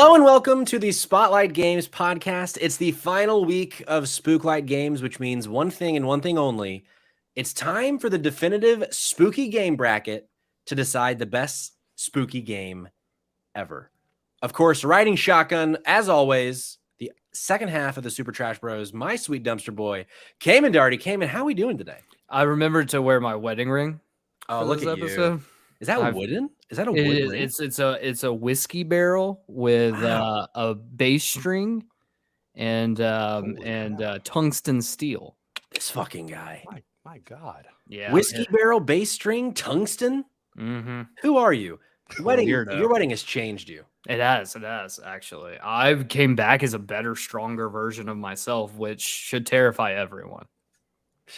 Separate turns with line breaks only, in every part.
Hello and welcome to the Spotlight Games podcast. It's the final week of Spooklight Games, which means one thing and one thing only. It's time for the definitive spooky game bracket to decide the best spooky game ever. Of course, riding shotgun, as always, the second half of the Super Trash Bros, my sweet dumpster boy, Cayman Darty. Cayman, how are we doing today?
I remembered to wear my wedding ring.
Oh, look at you. Is that wooden? Is that a wood ring?
It's a whiskey barrel with a bass string and tungsten steel.
This fucking guy.
My God.
Yeah. Whiskey barrel, bass string, tungsten.
Mm-hmm.
Who are you? Your wedding has changed you.
It has actually. I've came back as a better, stronger version of myself, which should terrify everyone.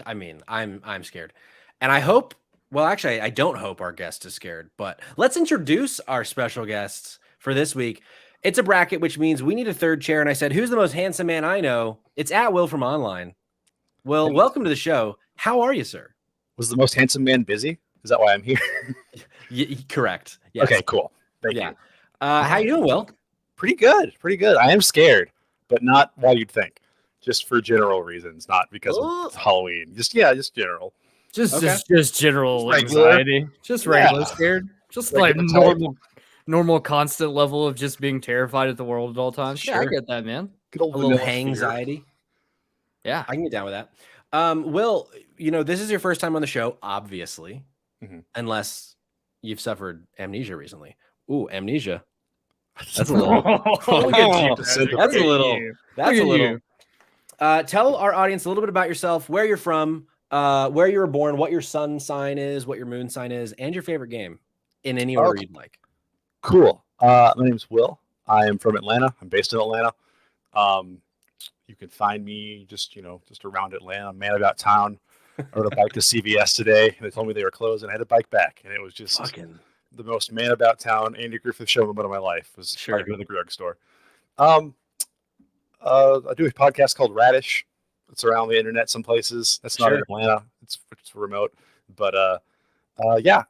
I mean, I'm scared, and I hope. Well, actually, I don't hope our guest is scared, but let's introduce our special guests for this week. It's a bracket, which means we need a third chair. And I said, who's the most handsome man I know? It's at Will from Online. Will, welcome to the show. How are you, sir?
Was the most handsome man busy? Is that why I'm here?
Correct. Yes.
Okay, cool. Thank you.
How you doing, Will?
Pretty good. I am scared, but not why you'd think. Just for general reasons, not because of Halloween. Just general.
Just general anxiety. Just regular scared. Just regular like normal constant level of just being terrified at the world at all times. Sure. Yeah, I get that, man.
A little anxiety.
Yeah.
I can get down with that. Will, this is your first time on the show, obviously. Mm-hmm. Unless you've suffered amnesia recently. Ooh, amnesia. That's a little. That's a little. Tell our audience a little bit about yourself, where you're from, where you were born, what your sun sign is, what your moon sign is, and your favorite game in any order you'd like.
Cool. My name's Will. I am from Atlanta. I'm based in Atlanta. You can find me just around Atlanta. I'm man about town. I rode a bike to CVS today, and they told me they were closed, and I had to bike back, and it was just the most man about town Andy Griffith show moment of my life was going to the drugstore. I do a podcast called RadIsh. It's around the internet some places. That's not in Atlanta. It's remote. But I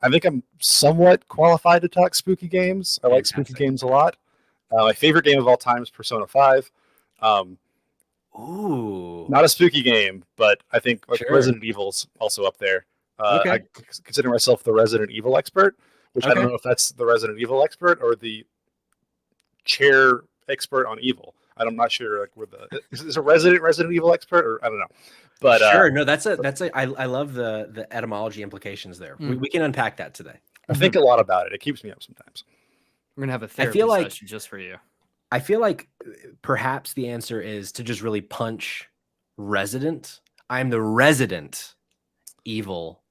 think I'm somewhat qualified to talk spooky games. I like spooky games a lot. My favorite game of all time is Persona 5. Not a spooky game, but I think Resident Evil's also up there. I consider myself the Resident Evil expert, which I don't know if that's the Resident Evil expert or the chair expert on evil. I'm not sure. Is a Resident Evil expert, or I don't know. But
I love the etymology implications there. We can unpack that today.
I think a lot about it. It keeps me up sometimes.
We're gonna have a therapy session just for you.
I feel like perhaps the answer is to just really punch Resident. I'm the Resident Evil.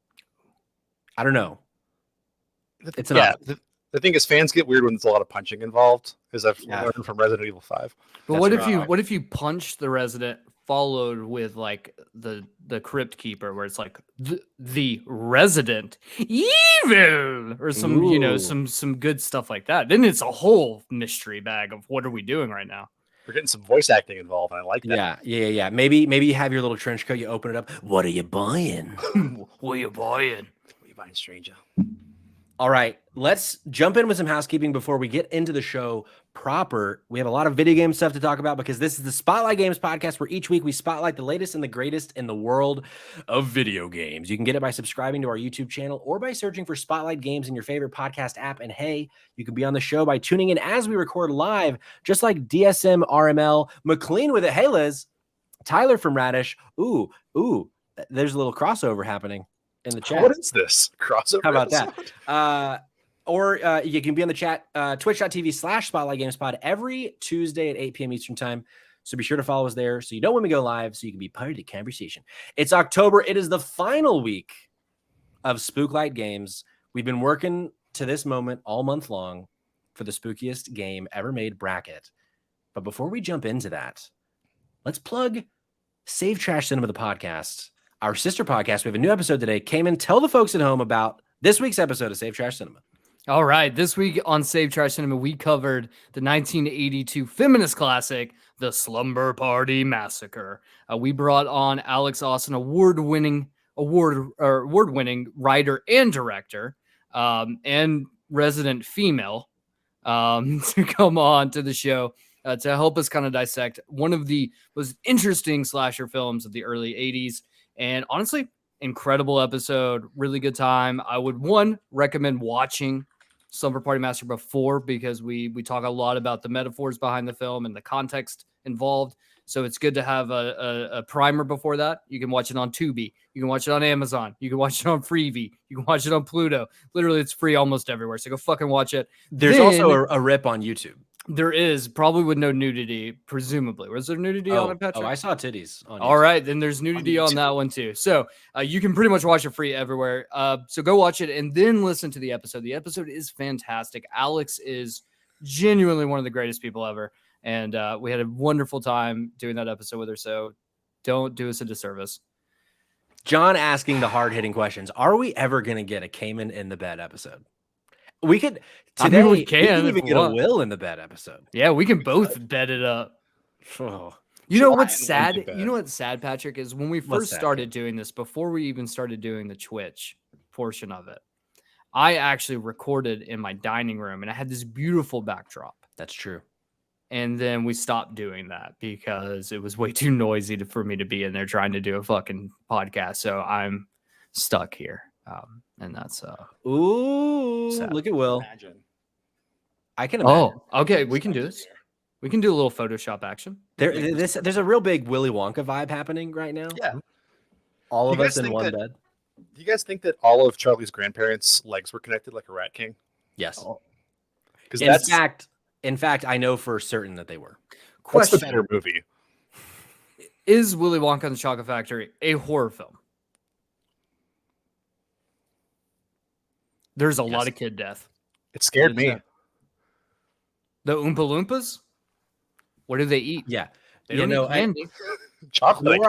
I don't know.
The thing is, fans get weird when there's a lot of punching involved, as I've learned from Resident Evil 5.
But what if you punch the Resident followed with like the Crypt Keeper, where it's like the Resident Evil or some good stuff like that? Then it's a whole mystery bag of what are we doing right now?
We're getting some voice acting involved, and I like that.
Yeah. Maybe you have your little trench coat, you open it up. What are you buying?
What are you buying?
What are you buying, stranger?
All right, let's jump in with some housekeeping before we get into the show proper. We have a lot of video game stuff to talk about because this is the Spotlight Games podcast where each week we spotlight the latest and the greatest in the world of video games. You can get it by subscribing to our YouTube channel or by searching for Spotlight Games in your favorite podcast app. And hey, you can be on the show by tuning in as we record live, just like DSM RML, McLean with it. Hey, Liz, Tyler from RadIsh. Ooh, there's a little crossover happening in the chat.
What is this crossover?
How about that? Or you can be on the chat, twitch.tv/SpotlightGamesPod every Tuesday at 8 p.m. Eastern time. So be sure to follow us there so you know when we go live so you can be part of the conversation. It's October. It is the final week of Spooklight Games. We've been working to this moment all month long for the spookiest game ever made bracket. But before we jump into that, let's plug Save Trash Cinema, the podcast. Our sister podcast. We have a new episode today. Cayman, tell the folks at home about this week's episode of Save Trash Cinema.
All right. This week on Save Trash Cinema, we covered the 1982 feminist classic, The Slumber Party Massacre. We brought on Alex Austin, award-winning writer and director, and resident female to come on to the show to help us kind of dissect one of the most interesting slasher films of the early 80s. And honestly, incredible episode, really good time. I would recommend watching Slumber Party Massacre before, because we talk a lot about the metaphors behind the film and the context involved. So it's good to have a primer before that. You can watch it on Tubi. You can watch it on Amazon. You can watch it on Freevee. You can watch it on Pluto. Literally, it's free almost everywhere. So go fucking watch it.
There's also a rip on YouTube.
There is, probably with no nudity, presumably. Was there nudity on it, Patrick?
Oh, I saw titties on YouTube.
All right, then there's nudity on that one too. So you can pretty much watch it free everywhere. So go watch it and then listen to the episode. The episode is fantastic. Alex is genuinely one of the greatest people ever. And we had a wonderful time doing that episode with her. So don't do us a disservice.
John asking the hard-hitting questions. Are we ever going to get a Cayman in the bed episode? We could today.
I mean, we
can even get a Will in the bed episode.
Yeah, we can both bed it up.
Oh.
You know what's sad? You know what's sad, Patrick, is when we first started doing this, before we even started doing the Twitch portion of it, I actually recorded in my dining room and I had this beautiful backdrop.
That's true.
And then we stopped doing that because it was way too noisy for me to be in there trying to do a fucking podcast. So I'm stuck here. And that's
ooh,
sad.
Look at Will.
Imagine.
I can imagine.
Oh, okay. We can do this. We can do a little Photoshop action.
There's a real big Willy Wonka vibe happening right now.
Yeah.
All of us in one bed.
Do you guys think that all of Charlie's grandparents' legs were connected like a rat king?
Yes.
Because
in fact, I know for certain that they were.
What's the better movie?
Is Willy Wonka and the Chocolate Factory a horror film? There's a lot of kid death.
It scared me.
The Oompa Loompas? What do they eat?
Yeah.
They don't eat candy.
Chocolate.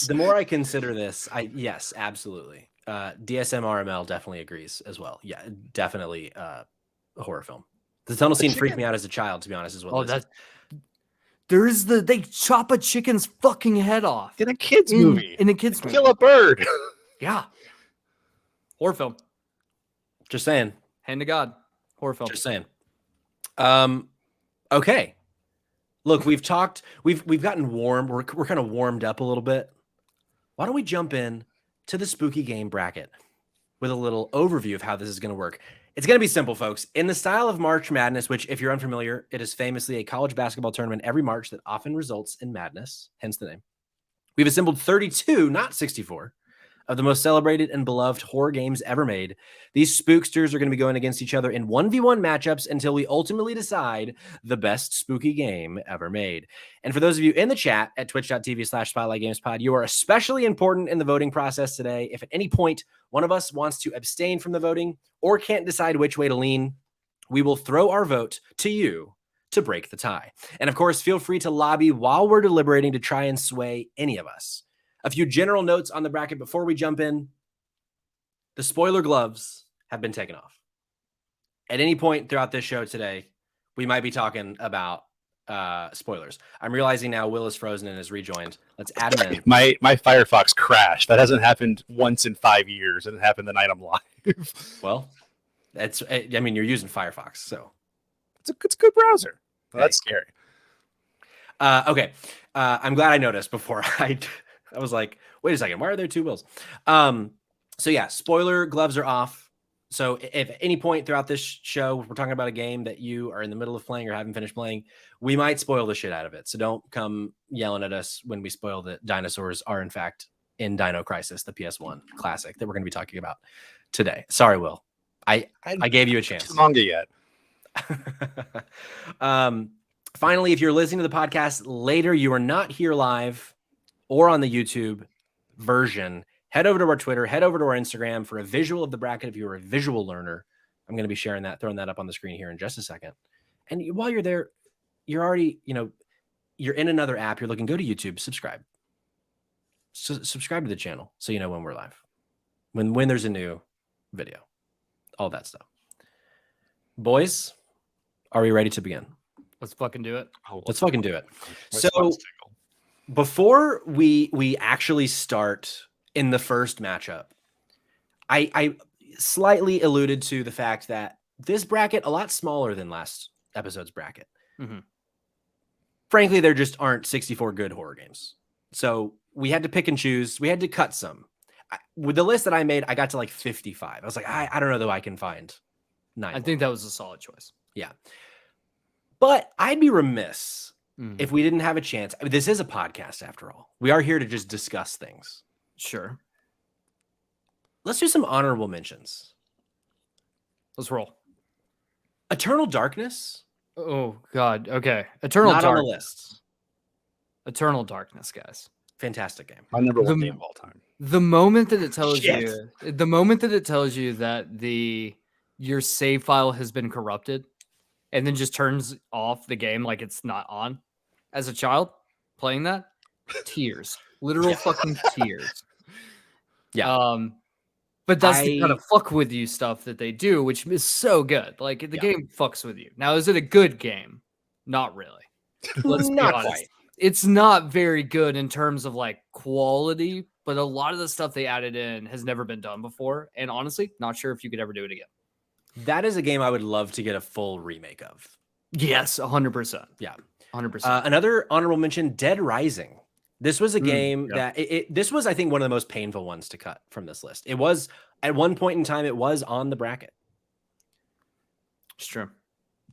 The more I consider this, yes, absolutely. DSM RML definitely agrees as well. Yeah, definitely a horror film. The tunnel scene freaked me out as a child, to be honest, as well.
They chop a chicken's fucking head off.
In a kid's movie.
In a kid's movie.
Kill a bird.
Yeah. Horror film.
Just saying.
Hand to God. Horror film.
Just saying. Okay. Look, we've gotten warm. We're kind of warmed up a little bit. Why don't we jump in to the spooky game bracket with a little overview of how this is going to work? It's going to be simple, folks. In the style of March Madness, which, if you're unfamiliar, it is famously a college basketball tournament every March that often results in madness, hence the name. We've assembled 32, not 64, of the most celebrated and beloved horror games ever made. These spooksters are going to be going against each other in 1v1 matchups until we ultimately decide the best spooky game ever made. And for those of you in the chat at twitch.tv/SpotlightGamesPod, you are especially important in the voting process today. If at any point one of us wants to abstain from the voting or can't decide which way to lean, we will throw our vote to you to break the tie. And of course, feel free to lobby while we're deliberating to try and sway any of us. A few general notes on the bracket before we jump in. The spoiler gloves have been taken off. At any point throughout this show today, we might be talking about spoilers. I'm realizing now Will is frozen and is rejoined. Let's add him in.
My Firefox crashed. That hasn't happened once in 5 years, and it happened the night I'm live.
Well, you're using Firefox, so
it's a good browser. Well, that's scary.
Okay. I'm glad I noticed before I was like, wait a second, why are there two Wills? So yeah, spoiler gloves are off. So if at any point throughout this show, we're talking about a game that you are in the middle of playing or haven't finished playing, we might spoil the shit out of it. So don't come yelling at us when we spoil that dinosaurs are in fact in Dino Crisis, the PS1 classic that we're going to be talking about today. Sorry, Will. I gave you a chance.
Manga yet.
Finally, if you're listening to the podcast later, you are not here live or on the YouTube version, head over to our Twitter, head over to our Instagram for a visual of the bracket if you're a visual learner. I'm going to be sharing that, throwing that up on the screen here in just a second. And while you're there, you're already, you're in another app, you're looking, go to YouTube, subscribe. Subscribe to the channel so you know when we're live, when there's a new video, all that stuff. Boys, are we ready to begin?
Let's fucking do it.
Let's fucking do it. So before we actually start in the first matchup, I slightly alluded to the fact that this bracket a lot smaller than last episode's bracket.
Mm-hmm.
Frankly, there just aren't 64 good horror games. So we had to pick and choose. We had to cut some. With the list that I made, I got to like 55. I was like, I don't know though I can find 9.
I think that was a solid choice.
Yeah. But I'd be remiss if we didn't have a chance. I mean, this is a podcast after all. We are here to just discuss things.
Sure.
Let's do some honorable mentions.
Let's roll.
Eternal Darkness.
Oh God. Okay. Eternal
Not
Darkness.
on the list.
Eternal Darkness, guys.
Fantastic game.
My number one game of all time.
The moment that it tells
Shit.
you that your save file has been corrupted and then just turns off the game like it's not on. As a child playing that, tears. Literal fucking tears.
Yeah.
But that's the kind of fuck with you stuff that they do, which is so good. Like the game fucks with you. Now, is it a good game? Not really. Let's be honest.
Quite.
It's not very good in terms of like quality, but a lot of the stuff they added in has never been done before. And honestly, not sure if you could ever do it again.
That is a game I would love to get a full remake of.
Yes, 100%.
Yeah.
100%.
Another honorable mention, Dead Rising. This was a game that this was, I think, one of the most painful ones to cut from this list. It was at one point in time, it was on the bracket.
It's true.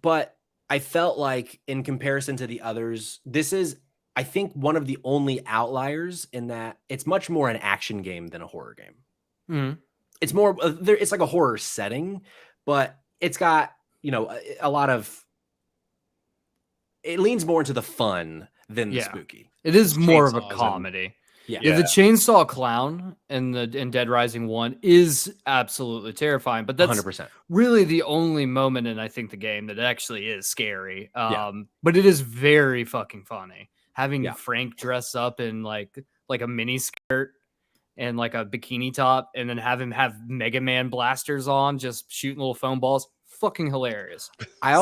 But I felt like in comparison to the others, this is, I think, one of the only outliers in that it's much more an action game than a horror game.
Mm-hmm.
It's more, it's like a horror setting, but it's got, a lot of, it leans more into the fun than the spooky.
It is more of a comedy.
Yeah.
The chainsaw clown in Dead Rising 1 is absolutely terrifying, but that's
100%.
really the only moment in I think the game that actually is scary. But it is very fucking funny. Having Frank dress up in like a mini skirt and like a bikini top, and then have him have Mega Man blasters on, just shooting little foam balls. Fucking hilarious.
I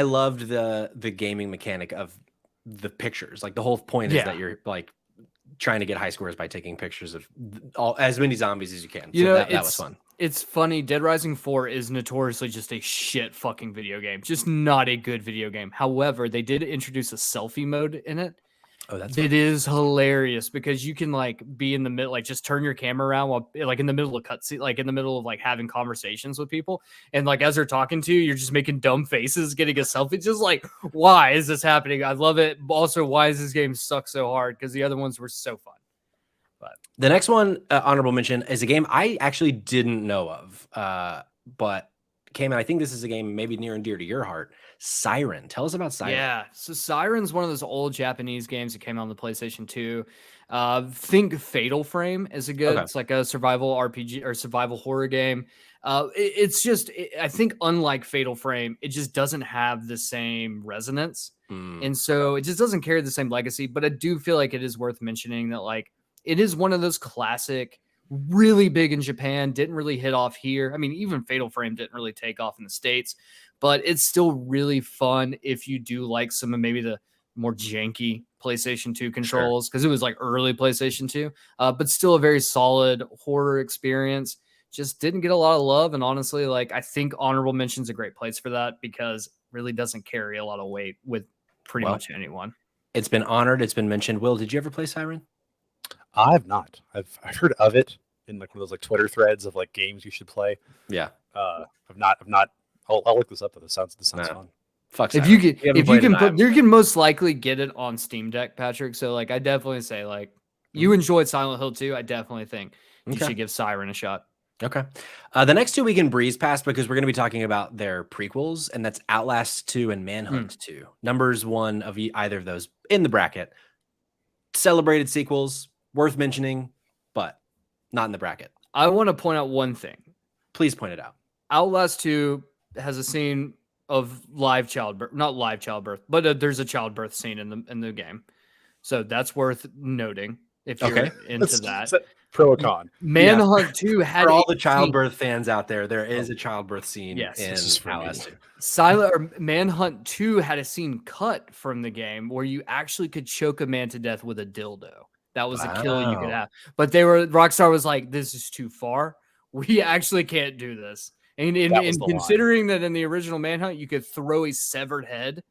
loved the gaming mechanic of the pictures. Like the whole point is that you're like trying to get high scores by taking pictures of as many zombies as you can. So that was fun.
It's funny. Dead Rising 4 is notoriously just a shit fucking video game. Just not a good video game. However, they did introduce a selfie mode in it.
Oh, that's
it is hilarious because you can like be in the middle, like just turn your camera around while like in the middle of cutscene, like in the middle of like having conversations with people, and like as they're talking to you, you're just making dumb faces, getting a selfie. Just like, why is this happening? I love it. Also, why does this game suck so hard? Because the other ones were so fun. But
the next one, honorable mention, is a game I actually didn't know of, but came out. I think this is a game maybe near and dear to your heart. Siren. Tell us about Siren.
Yeah, so Siren's one of those old Japanese games that came out on the PlayStation 2. Think Fatal Frame is a good. Okay. It's like a survival RPG or survival horror game. It's just, I think, unlike Fatal Frame, it just doesn't have the same resonance, and so it just doesn't carry the same legacy. But I do feel like it is worth mentioning that like it is one of those classic, really big in Japan, didn't really hit off here. I mean, even Fatal Frame didn't really take off in the States, but it's still really fun if you do like some of maybe the more janky PlayStation 2 controls, because it was like early PlayStation 2, but still a very solid horror experience. Just didn't get a lot of love. And honestly, like I think honorable mention's a great place for that because it really doesn't carry a lot of weight with pretty much anyone.
It's been honored. It's been mentioned. Will, did you ever play Siren?
I've not. I've heard of it in like one of those like Twitter threads of like games you should play.
Yeah.
I've not. I'll look this up. This sounds fun.
Fuck.
If you can most likely get it on Steam Deck, Patrick. So like, I definitely say like you enjoyed Silent Hill 2. I definitely think you should give Siren a shot.
Okay. The next two we can breeze past because we're going to be talking about their prequels, and that's Outlast 2 and Manhunt 2. Numbers one of either of those in the bracket. Celebrated sequels, worth mentioning, but not in the bracket.
I want to point out one thing.
Please point it out.
Outlast 2 has a scene of live childbirth, not live childbirth, but there's a childbirth scene in the game. So that's worth noting if you're into that.
Pro or con.
Manhunt 2 had
for all the childbirth fans out there. There is a childbirth scene in Outlast
2. Manhunt 2 had a scene cut from the game where you actually could choke a man to death with a dildo. That was a kill you could have. But Rockstar was like, this is too far. We actually can't do this. And
That was the line.
considering that in the original Manhunt, you could throw a severed head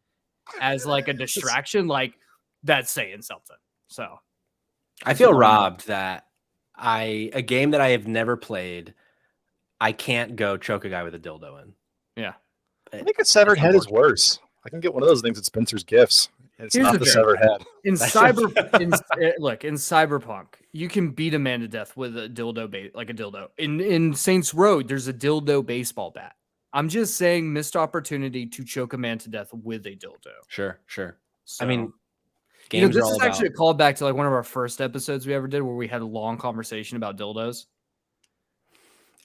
as like a distraction, like that's saying something. So
I feel robbed that a game that I have never played, I can't go choke a guy with a dildo in.
Yeah.
I think a severed head is worse. I can get one of those things at Spencer's Gifts. It's
Here's
not
the
the
thing.
severed head.
In
That's
look, in Cyberpunk, you can beat a man to death with a dildo, like a dildo. In Saints Row, there's a dildo baseball bat. I'm just saying, missed opportunity to choke a man to death with a dildo.
Sure.
So,
I mean,
you know,
games
this
are all
is actually a
about.
callback to like one of our first episodes we ever did, where we had a long conversation about dildos.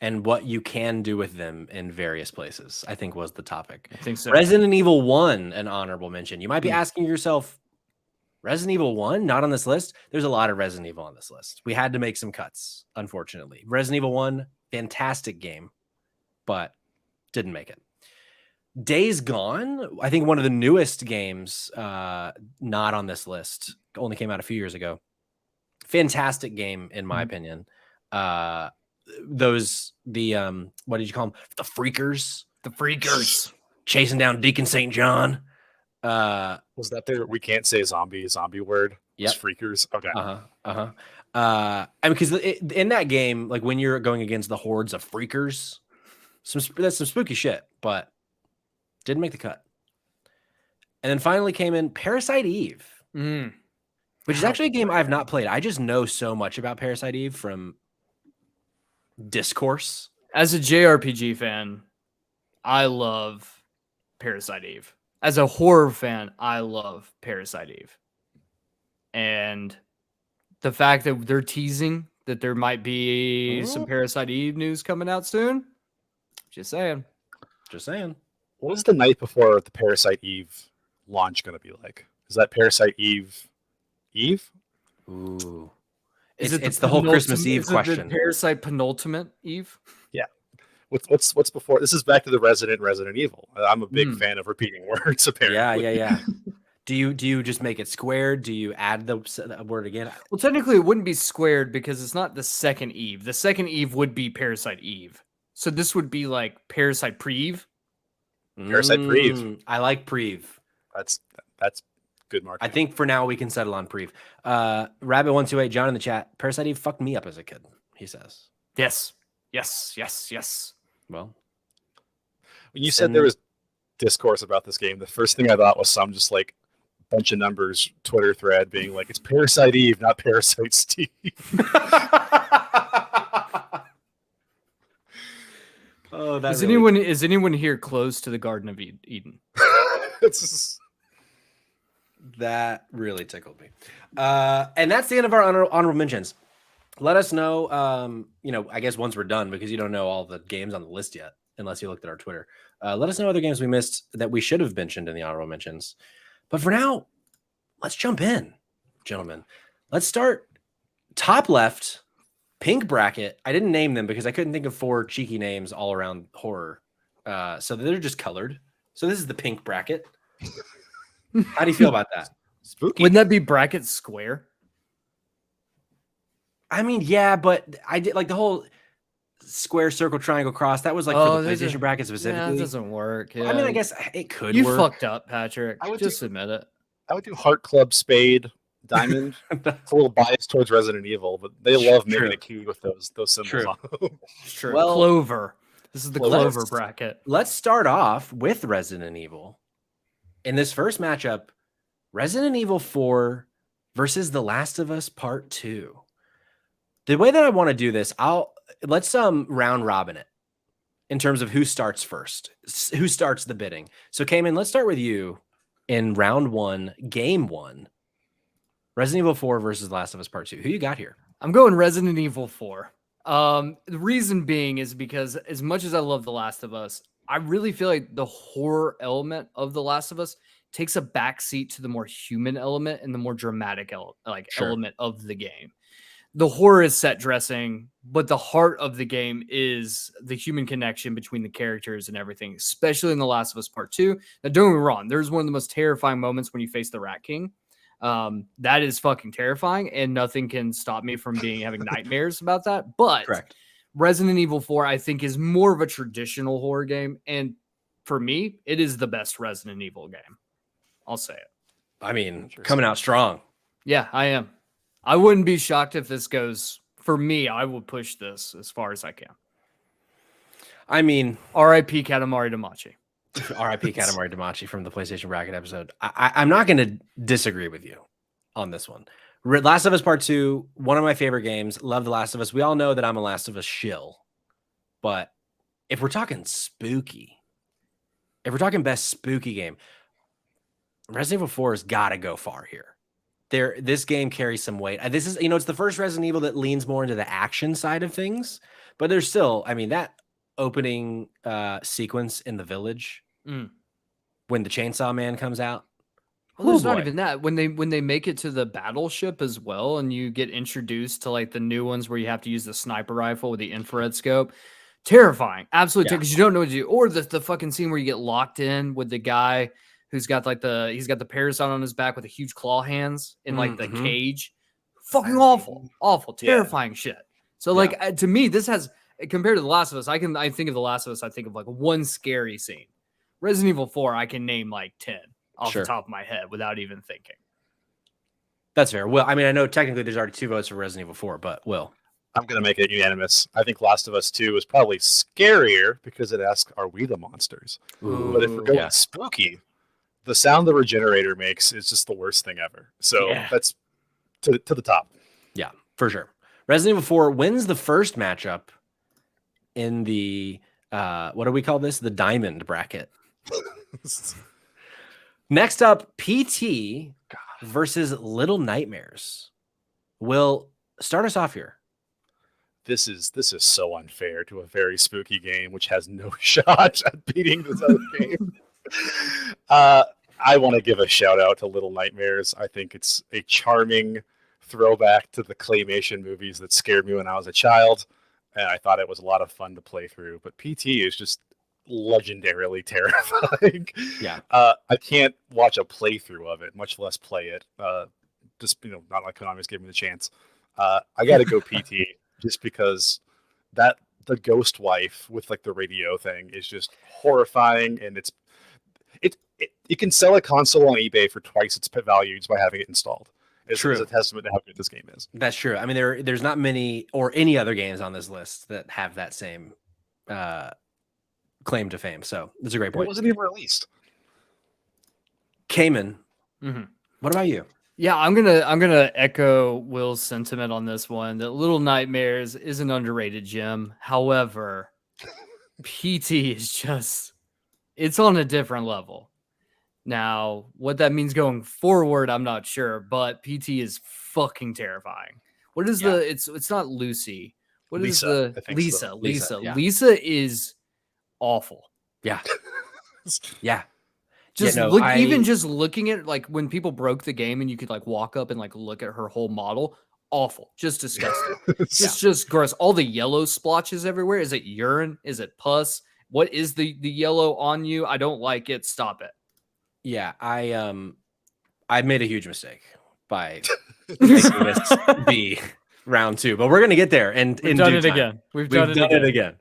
And what you can do with them in various places, I think was the topic.
I think so.
Resident Evil 1, an honorable mention. You might be asking yourself, Resident Evil 1, not on this list? There's a lot of Resident Evil on this list. We had to make some cuts, unfortunately. Resident Evil 1, fantastic game, but didn't make it. Days Gone, I think one of the newest games, not on this list, only came out a few years ago. Fantastic game, in my opinion. What did you call them? The Freakers chasing down Deacon St. John.
Was that there? We can't say zombie word.
Yep.
It's Freakers. Okay.
I mean, because in that game, like when you're going against the hordes of Freakers, that's some spooky shit, but didn't make the cut. And then finally came in Parasite Eve, which is actually a game I've not played. I just know so much about Parasite Eve from discourse.
As a JRPG fan, I love Parasite Eve. As a horror fan, I love Parasite Eve. And the fact that they're teasing that there might be some Parasite Eve news coming out soon, just saying.
What is the night before the Parasite Eve launch going to be like? Is that Parasite Eve?
Ooh.
It's
the whole Christmas Eve question.
The Parasite penultimate Eve?
Yeah. What's before? This is back to the Resident Evil. I'm a big fan of repeating words, apparently.
Yeah. Do you just make it squared? Do you add the word again?
Well, technically, it wouldn't be squared because it's not the second Eve. The second Eve would be Parasite Eve. So this would be like Parasite Pre-Eve.
Parasite Pre-Eve.
I like Pre-Eve.
That's good marketing.
I think for now we can settle on Pre-Eve. Rabbit128, John in the chat. Parasite Eve fucked me up as a kid, he says.
Yes.
Well,
when you said there was discourse about this game, the first thing I thought was some just like bunch of numbers Twitter thread being like, it's Parasite Eve, not Parasite Steve.
Oh,
is anyone here close to the Garden of Eden?
That really tickled me. And that's the end of our honorable mentions. Let us know, I guess once we're done, because you don't know all the games on the list yet, unless you looked at our Twitter. Let us know other games we missed that we should have mentioned in the honorable mentions. But for now, let's jump in, gentlemen. Let's start top left, pink bracket. I didn't name them because I couldn't think of 4 cheeky names all around horror. So they're just colored. So this is the pink bracket. How do you feel about that?
Spooky.
Wouldn't that be bracket square?
I mean, yeah, but I did like the whole square, circle, triangle, cross. That was like for the PlayStation bracket specifically.
That doesn't work. Yeah.
I mean, I guess it could
you
work.
fucked up, Patrick. Just admit it.
I would do Heart Club, Spade, Diamond. It's a little biased towards Resident Evil, but they love making a key with those symbols on them.
True.
Well,
Clover. This is the Clover bracket.
Let's start off with Resident Evil. In this first matchup, Resident Evil 4 versus The Last of Us Part 2. The way that I want to do this, let's round robin it in terms of who starts first, who starts the bidding. So Cayman, let's start with you in round 1, game 1. Resident Evil 4 versus The Last of Us Part 2. Who you got here?
I'm going Resident Evil 4. The reason being is because as much as I love The Last of Us, I really feel like the horror element of The Last of Us takes a backseat to the more human element and the more dramatic element of the game. The horror is set dressing, but the heart of the game is the human connection between the characters and everything, especially in The Last of Us Part 2. Now, don't get me wrong. There's one of the most terrifying moments when you face the Rat King. That is fucking terrifying, and nothing can stop me from having nightmares about that. But
correct.
Resident Evil 4, I think, is more of a traditional horror game. And for me, it is the best Resident Evil game. I'll say it.
I mean, coming out strong.
Yeah, I am. I wouldn't be shocked if this goes, for me, I would push this as far as I can.
I mean,
R.I.P. Katamari Damacy.
R.I.P. Katamari Damacy from the PlayStation Bracket episode. I'm not going to disagree with you on this one. Last of Us Part 2, one of my favorite games. Love The Last of Us. We all know that I'm a Last of Us shill. But if we're talking spooky, if we're talking best spooky game, Resident Evil 4 has got to go far here. This game carries some weight. This is, it's the first Resident Evil that leans more into the action side of things. But there's still, that opening sequence in the village when the Chainsaw Man comes out.
Well, there's not even that. When they make it to the battleship as well, and you get introduced to like the new ones where you have to use the sniper rifle with the infrared scope, terrifying, absolutely, because you don't know what to do. Or the fucking scene where you get locked in with the guy who's got he's got the parasite on his back with the huge claw hands in like the cage. Fucking awful, terrifying shit. So to me, this has, compared to The Last of Us, I think of The Last of Us, I think of like one scary scene. Resident Evil 4, I can name like 10 off the top of my head without even thinking.
That's fair. Well, I know technically there's already 2 votes for Resident Evil 4, but Will.
I'm going to make it unanimous. I think Last of Us 2 is probably scarier because it asks, are we the monsters?
Ooh,
but if we're going spooky, the sound the regenerator makes is just the worst thing ever. So that's to the top. Yeah,
for sure. Resident Evil 4 wins the first matchup in the, what do we call this? The diamond bracket. Next up, PT versus Little Nightmares. Will, start us off here.
This is so unfair to a very spooky game, which has no shot at beating this other game. I want to give a shout out to Little Nightmares. I think it's a charming throwback to the claymation movies that scared me when I was a child, and I thought it was a lot of fun to play through. But PT is just legendarily terrifying. I can't watch a playthrough of it, much less play it. Not like Konami's giving me the chance. I got to go PT just because the ghost wife with like the radio thing is just horrifying, and you can sell a console on eBay for twice its value just by having it installed. It's a testament to how good this game is.
That's true. There's not many or any other games on this list that have that same claim to fame. So that's a great point.
It wasn't even released.
Cayman, what about you?
Yeah, I'm gonna echo Will's sentiment on this one. That Little Nightmares is an underrated gem. However, PT is just, it's on a different level. Now, what that means going forward, I'm not sure, but PT is fucking terrifying. What is it's not Lucy. What
Lisa,
is the Lisa?
So.
Lisa is awful.
Yeah. Yeah.
Just just looking at like when people broke the game and you could like walk up and like look at her whole model, awful, just disgusting. just gross. All the yellow splotches everywhere. Is it urine? Is it pus? What is the yellow on you? I don't like it. Stop it.
Yeah, I made a huge mistake by making this be round 2, but we're gonna get there. And
we've done it again. We've done it again.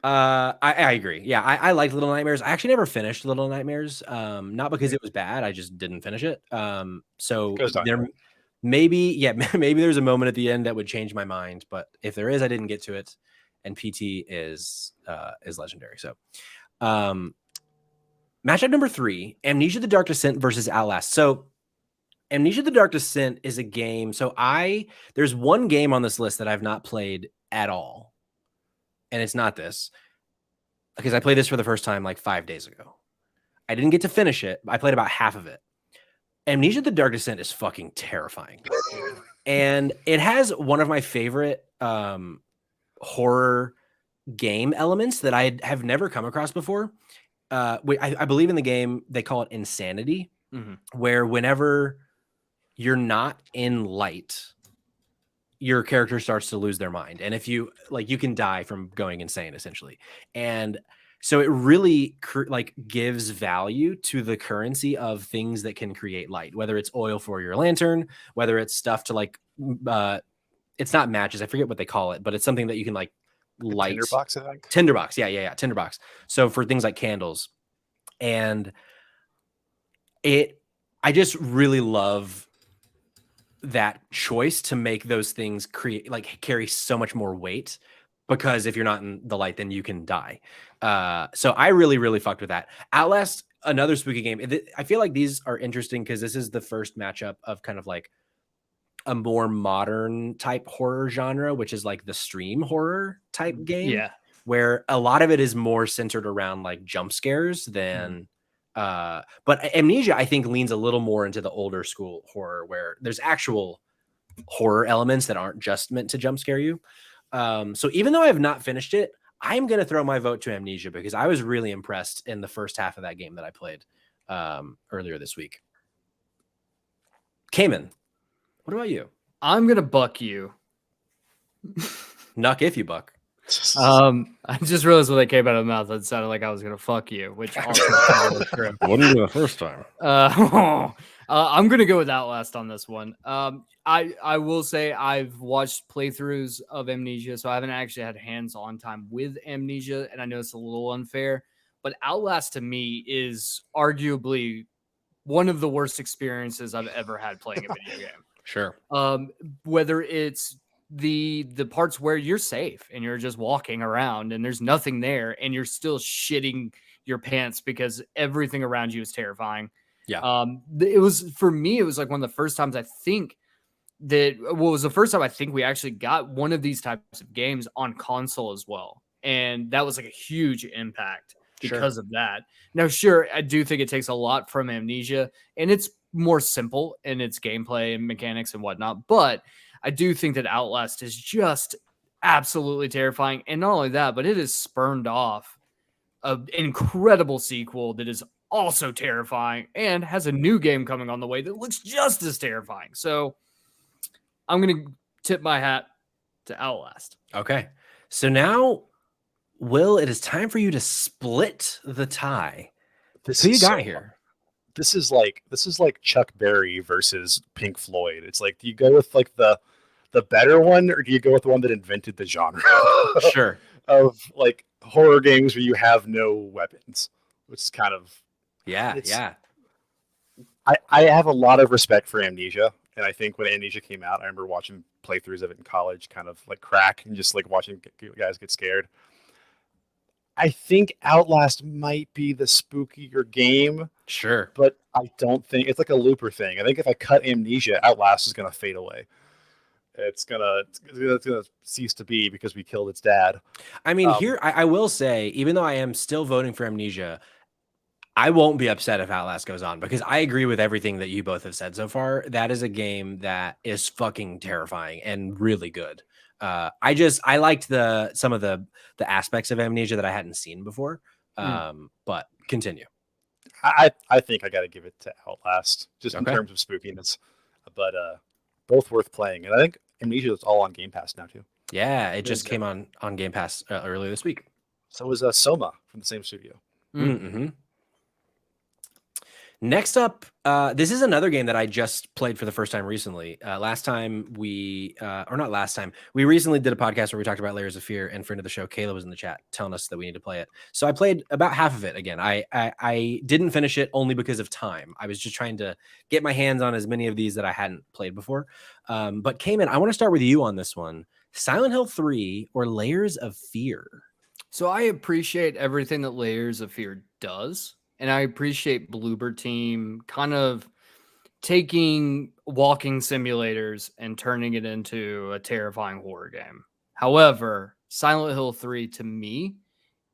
I agree. Yeah, I liked Little Nightmares. I actually never finished Little Nightmares. Not because it was bad. I just didn't finish it. So there maybe there's a moment at the end that would change my mind. But if there is, I didn't get to it. And PT is legendary. So matchup number 3, Amnesia: The Dark Descent versus Outlast. So Amnesia: The Dark Descent is a game. So there's one game on this list that I've not played at all. And it's not this, because I played this for the first time like 5 days ago. I didn't get to finish it. I played about half of it. Amnesia: The Dark Descent is fucking terrifying. And it has one of my favorite horror game elements that I have never come across before. I believe in the game, they call it insanity, where whenever you're not in light, your character starts to lose their mind. And if you you can die from going insane essentially. And so it really gives value to the currency of things that can create light, whether it's oil for your lantern, whether it's stuff to it's not matches. I forget what they call it, but it's something that you can light
tinderbox, I think.
Tinderbox. Yeah. Tinderbox. So for things like candles, and I just really love that choice to make those things carry so much more weight, because if you're not in the light, then you can die. So I really, really fucked with that. Outlast, another spooky game. I feel like these are interesting because this is the first matchup of kind of like a more modern type horror genre, which is like the stream horror type game.
Yeah.
Where a lot of it is more centered around like jump scares than but Amnesia, I think, leans a little more into the older school horror where there's actual horror elements that aren't just meant to jump scare you. So even though I have not finished it, I'm going to throw my vote to Amnesia because I was really impressed in the first half of that game that I played earlier this week. Cayman, what about you?
I'm going to buck you.
Nuck if you buck.
I just realized when they came out of the mouth, it sounded like I was going to fuck you, which also probably true.
Wouldn't be the first time.
I'm going to go with Outlast on this one. I will say I've watched playthroughs of Amnesia, so I haven't actually had hands-on time with Amnesia, and I know it's a little unfair, but Outlast to me is arguably one of the worst experiences I've ever had playing a video game.
Sure.
Whether it's the parts where you're safe and you're just walking around and there's nothing there and you're still shitting your pants because everything around you is terrifying.
Yeah.
It was, for me, it was like one of the first times I think was the first time I think we actually got one of these types of games on console as well. And that was like a huge impact because of that. Now, sure, I do think it takes a lot from Amnesia and it's more simple in its gameplay and mechanics and whatnot, but I do think that Outlast is just absolutely terrifying. And not only that, but it has spurned off an incredible sequel that is also terrifying and has a new game coming on the way that looks just as terrifying. So I'm going to tip my hat to Outlast.
Okay. So now, Will, it is time for you to split the tie. Who you got here?
This is like Chuck Berry versus Pink Floyd. It's like, do you go with like the better one, or do you go with the one that invented the genre?
Sure.
Of like horror games where you have no weapons, which is kind of
yeah.
I have a lot of respect for Amnesia, and I think when Amnesia came out, I remember watching playthroughs of it in college, kind of like crack, and just like watching guys get scared. I think Outlast might be the spookier game.
Sure.
But I don't think it's like a Looper thing. I think if I cut Amnesia, Outlast is going to fade away. It's gonna cease to be because we killed its dad.
I mean, here I will say, even though I am still voting for Amnesia, I won't be upset if Outlast goes on because I agree with everything that you both have said so far. That is a game that is fucking terrifying and really good. I liked some of the aspects of Amnesia that I hadn't seen before. But continue.
I think I got to give it to Outlast just in terms of spookiness, but both worth playing. And I think Amnesia is all on Game Pass now too.
Yeah, it just came on Game Pass earlier this week.
So was Soma from the same studio.
Mm-hmm. Next up, this is another game that I just played for the first time recently. We recently did a podcast where we talked about Layers of Fear, and friend of the show, Kayla, was in the chat telling us that we need to play it. So I played about half of it again. I didn't finish it only because of time. I was just trying to get my hands on as many of these that I hadn't played before. But Cayman, I want to start with you on this one. Silent Hill 3 or Layers of Fear?
So I appreciate everything that Layers of Fear does. And I appreciate Bloober Team kind of taking walking simulators and turning it into a terrifying horror game. However, Silent Hill 3 to me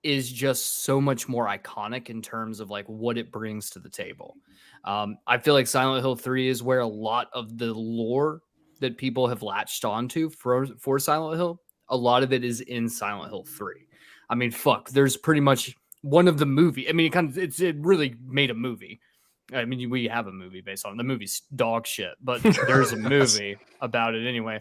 is just so much more iconic in terms of like what it brings to the table. I feel like Silent Hill 3 is where a lot of the lore that people have latched onto for Silent Hill, a lot of it is in Silent Hill 3. I mean, there's pretty much one of the movie. I mean, it really made a movie. I mean, we have a movie based on it. The movie's dog shit, but there's a movie about it anyway.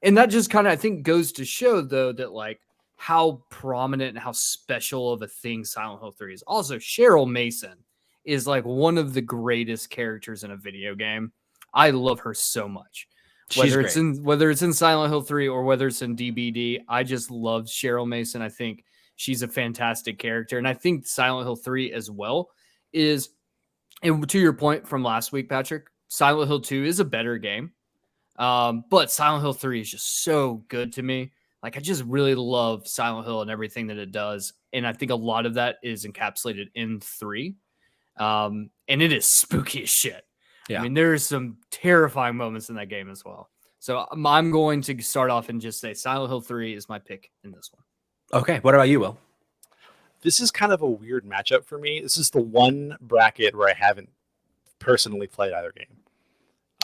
And that just kind of, I think, goes to show though that like how prominent and how special of a thing Silent Hill 3 is. Also, Cheryl Mason is like one of the greatest characters in a video game. I love her so much.
She's
whether it's in Silent Hill 3 or whether it's in DBD. I just love Cheryl Mason. I think she's a fantastic character, and I think Silent Hill 3 as well is. And to your point from last week, Patrick, Silent Hill 2 is a better game, but Silent Hill 3 is just so good to me. Like, I just really love Silent Hill and everything that it does, and I think a lot of that is encapsulated in 3, and it is spooky as shit.
Yeah.
I mean, there are some terrifying moments in that game as well. So I'm going to start off and just say Silent Hill 3 is my pick in this one.
Okay, what about you, Will?
This is kind of a weird matchup for me. This is the one bracket where I haven't personally played either game.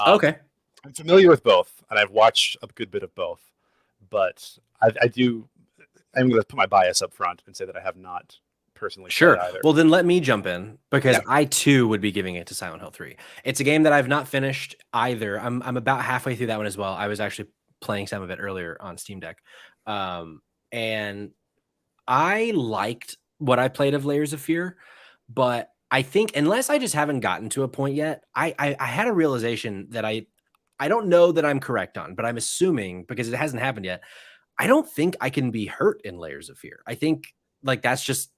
Okay.
I'm familiar with both, and I've watched a good bit of both. But I'm going to put my bias up front and say that I have not personally played either.
Well, then let me jump in, because I too would be giving it to Silent Hill 3. It's a game that I've not finished either. I'm about halfway through that one as well. I was actually playing some of it earlier on Steam Deck. And I liked what I played of Layers of Fear, but I think unless I just haven't gotten to a point yet, I had a realization that I don't know that I'm correct on, but I'm assuming, because it hasn't happened yet, I don't think I can be hurt in Layers of Fear. I think like that's just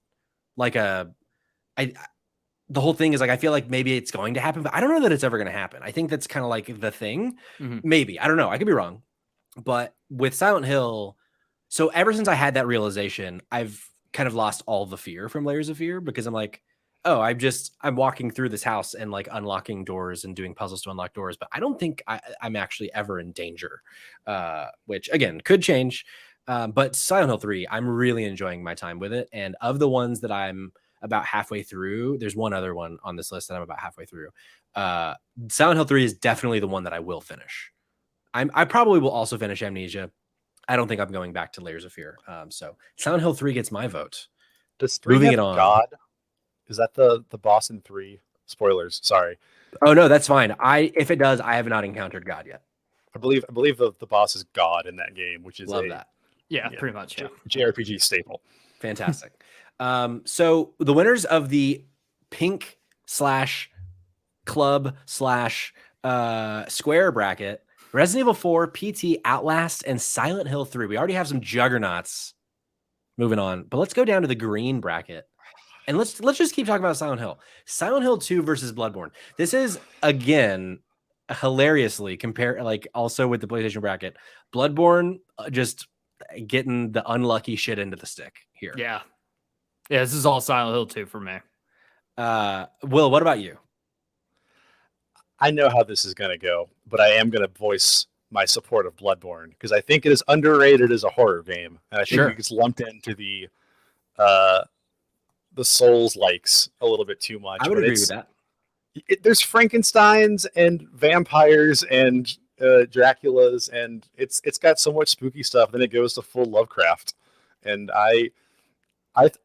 like the whole thing is like, I feel like maybe it's going to happen, but I don't know that it's ever going to happen. I think that's kind of like the thing. Maybe, I don't know. I could be wrong, but with Silent Hill, so ever since I had that realization, I've kind of lost all the fear from Layers of Fear, because I'm like, oh, I'm walking through this house and like unlocking doors and doing puzzles to unlock doors, but I don't think I'm actually ever in danger, which again could change. But Silent Hill 3, I'm really enjoying my time with it. And of the ones that I'm about halfway through, there's one other one on this list that I'm about halfway through. Silent Hill 3 is definitely the one that I will finish. I probably will also finish Amnesia. I don't think I'm going back to Layers of Fear. So Silent Hill 3 gets my vote.
Does 3
Moving
have
it on.
God? Is that the boss in 3? Spoilers, sorry.
Oh no, that's fine. If it does, I have not encountered God yet.
I believe the boss is God in that game, which is
Love that.
Yeah, pretty much. Yeah.
JRPG staple.
Fantastic. So the winners of the pink /club / square bracket: Resident Evil 4, PT, Outlast, and Silent Hill 3. We already have some juggernauts. Moving on, but let's go down to the green bracket. And let's just keep talking about Silent Hill. Silent Hill 2 versus Bloodborne. This is, again, hilariously like also with the PlayStation bracket. Bloodborne just getting the unlucky shit into the stick here.
Yeah, this is all Silent Hill 2 for me.
Will, what about you?
I know how this is going to go, but I am going to voice my support of Bloodborne, because I think it is underrated as a horror game. And I think it gets lumped into the Souls likes a little bit too much.
I would agree with that.
There's Frankensteins and vampires and Draculas, and it's got so much spooky stuff. Then it goes to full Lovecraft, and I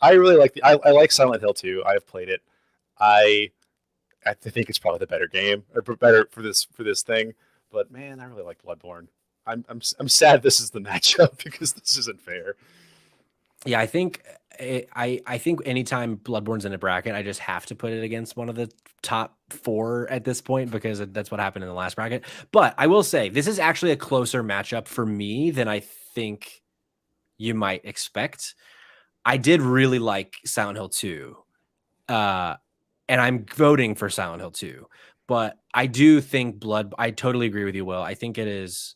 really like I like Silent Hill 2. I have played it. I think it's probably the better game, or better for this thing. But man, I really like Bloodborne. I'm sad this is the matchup, because this isn't fair.
Yeah, I think anytime Bloodborne's in a bracket, I just have to put it against one of the top 4 at this point, because that's what happened in the last bracket. But I will say this is actually a closer matchup for me than I think you might expect. I did really like Silent Hill 2, and I'm voting for Silent Hill 2. But I do think I totally agree with you, Will. I think it is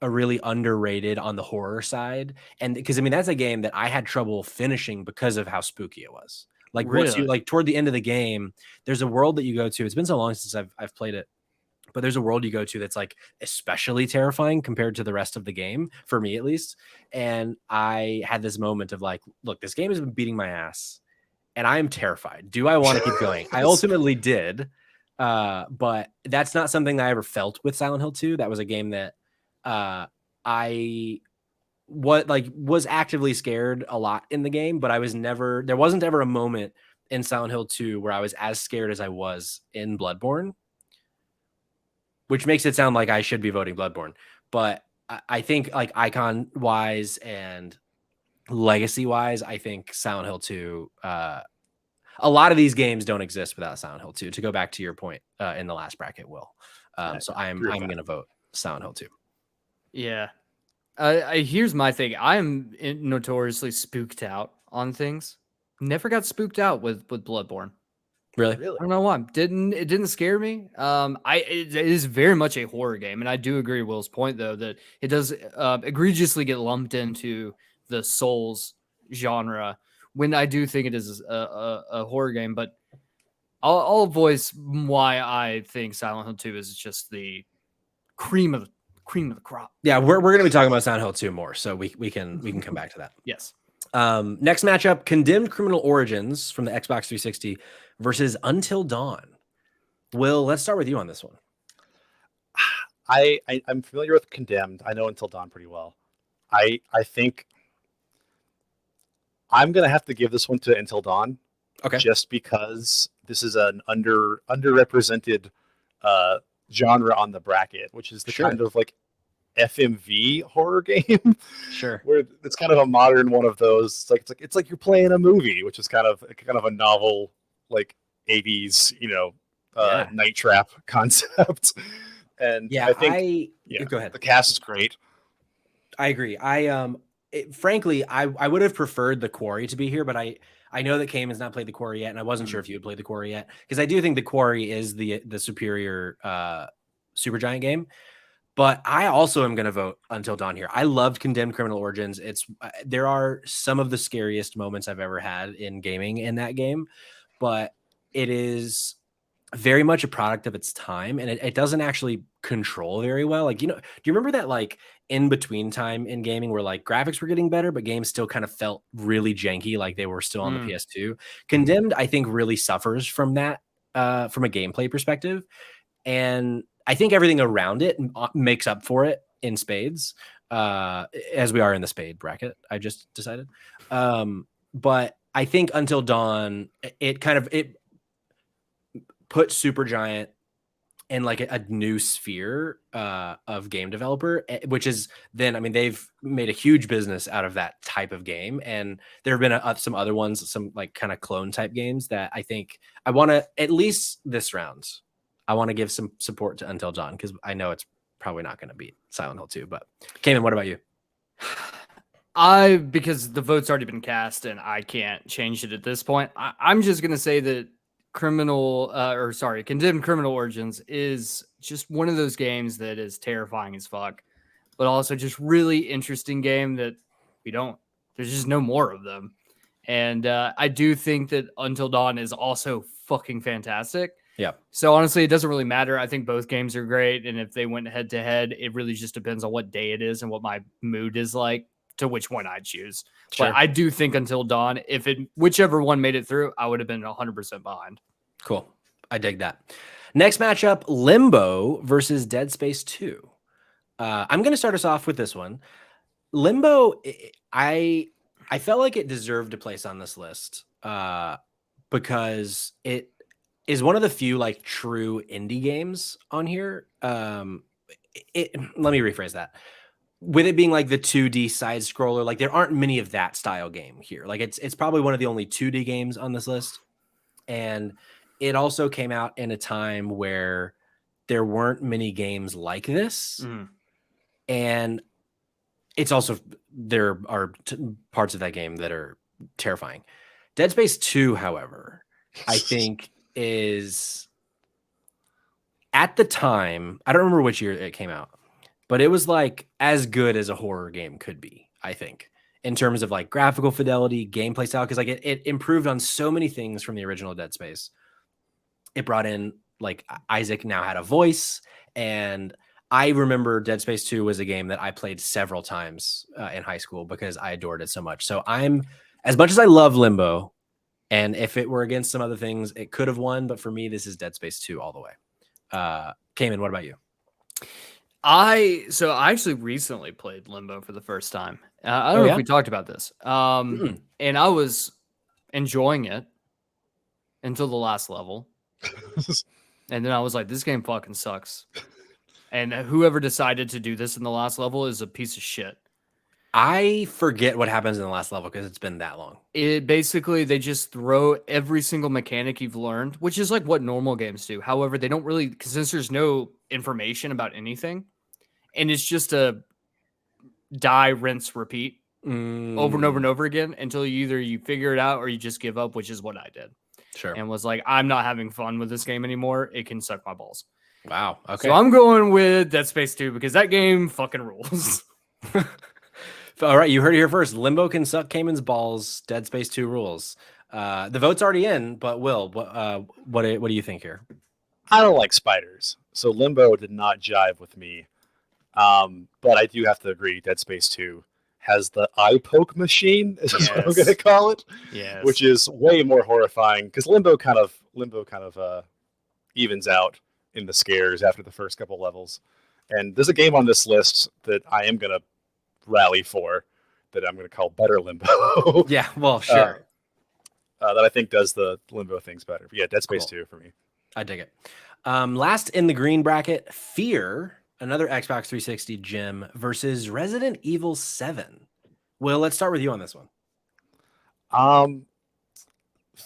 a really underrated on the horror side. And because, I mean, that's a game that I had trouble finishing because of how spooky it was. Like, once you, like, toward the end of the game, there's a world that you go to. It's been so long since I've played it, but there's a world you go to that's like especially terrifying compared to the rest of the game, for me at least. And I had this moment of like, look, this game has been beating my ass and I am terrified. Do I want to keep going? I ultimately did. But that's not something that I ever felt with Silent Hill 2. That was a game that I was actively scared a lot in the game, but there wasn't ever a moment in Silent Hill 2 where I was as scared as I was in Bloodborne, which makes it sound like I should be voting Bloodborne. But I think, like, icon wise and legacy wise, I think Silent Hill 2, a lot of these games don't exist without Silent Hill 2, to go back to your point in the last bracket, Will. So I'm going to vote Silent Hill 2.
Yeah. Here's my thing. I am notoriously spooked out on things. Never got spooked out with Bloodborne.
Really?
I don't know why. It didn't scare me. It is very much a horror game, and I do agree with Will's point though that it does egregiously get lumped into the Souls genre when I do think it is a horror game. But I'll voice why I think Silent Hill 2 is just the cream of the crop.
Yeah, we're going to be talking about Silent Hill 2 more, so we can come back to that.
Yes.
Next matchup, Condemned Criminal Origins from the Xbox 360 versus Until Dawn. Will, let's start with you on this one.
I'm familiar with Condemned. I know Until Dawn pretty well. I think I'm gonna have to give this one to Until Dawn.
Okay.
Just because this is an underrepresented genre on the bracket, which is the kind of like FMV horror game.
Sure.
Where it's kind of a modern one of those. It's like you're playing a movie, which is kind of a novel, like 80s, night trap concept. And
yeah,
I think
go ahead.
The cast is great.
I agree. Frankly, I would have preferred the Quarry to be here, but I know that Cayman's not played the Quarry yet, and I wasn't sure if you had played the Quarry yet, because I do think the Quarry is the superior Supergiant game. But I also am going to vote Until Dawn here. I loved Condemned Criminal Origins. There are some of the scariest moments I've ever had in gaming in that game, but it is very much a product of its time, and it doesn't actually control very well. Like, do you remember that like in between time in gaming where like graphics were getting better, but games still kind of felt really janky, like they were still on the PS2? Condemned, I think, really suffers from that from a gameplay perspective, and I think everything around it makes up for it in spades, as we are in the spade bracket, I just decided. But I think Until Dawn, it put Supergiant in like a new sphere of game developer, which is then, I mean, they've made a huge business out of that type of game. And there have been some other ones, some like kind of clone type games that I think I want to, at least this round, I want to give some support to Until Dawn, because I know it's probably not going to beat Silent Hill 2. But Cayman, what about you?
Because the vote's already been cast and I can't change it at this point, I'm just going to say that Condemned Criminal Origins is just one of those games that is terrifying as fuck, but also just really interesting game that there's just no more of them. And I do think that Until Dawn is also fucking fantastic.
Yeah.
So honestly, it doesn't really matter. I think both games are great. And if they went head to head, it really just depends on what day it is and what my mood is like to which one I choose. Sure. But I do think Until Dawn, whichever one made it through, I would have been 100% behind.
Cool. I dig that. Next matchup, Limbo versus Dead Space 2. I'm going to start us off with this one. Limbo, I felt like it deserved a place on this list because it is one of the few like true indie games on here. Let me rephrase that. With it being like the 2D side scroller, like there aren't many of that style game here. Like it's probably one of the only 2D games on this list. And it also came out in a time where there weren't many games like this. And it's also, there are parts of that game that are terrifying. Dead Space 2, however, I think is, at the time, I don't remember which year it came out, but it was like as good as a horror game could be, I think, in terms of like graphical fidelity, gameplay style, because like it improved on so many things from the original Dead Space. It brought in, like, Isaac now had a voice, and I remember Dead Space 2 was a game that I played several times in high school because I adored it so much. So as much as I love Limbo, and if it were against some other things, it could have won. But for me, this is Dead Space 2 all the way. Cayman, what about you?
I actually recently played Limbo for the first time. I don't know if we talked about this. And I was enjoying it until the last level. And then I was like, this game fucking sucks. And whoever decided to do this in the last level is a piece of shit.
I forget what happens in the last level because it's been that long.
Basically, they just throw every single mechanic you've learned, which is like what normal games do. However, they don't really, since there's no information about anything, and it's just a die, rinse, repeat over and over and over again until you figure it out or you just give up, which is what I did.
Sure.
And was like, I'm not having fun with this game anymore. It can suck my balls.
Wow. Okay.
So I'm going with Dead Space 2 because that game fucking rules.
All right, you heard it here first. Limbo can suck Cayman's balls. Dead Space 2 rules. The vote's already in, but Will, what do you think here?
I don't like spiders, so Limbo did not jive with me. But I do have to agree, Dead Space 2 has the eye poke machine, is what I'm going to call it, which is way more horrifying because Limbo kind of evens out in the scares after the first couple levels. And there's a game on this list that I am going to rally for that I'm going to call Better Limbo.
Yeah, well, sure.
That I think does the Limbo things better. But yeah, Dead Space 2 for me.
I dig it. Last in the green bracket, Fear, another Xbox 360 gem versus Resident Evil 7. Will, let's start with you on this one.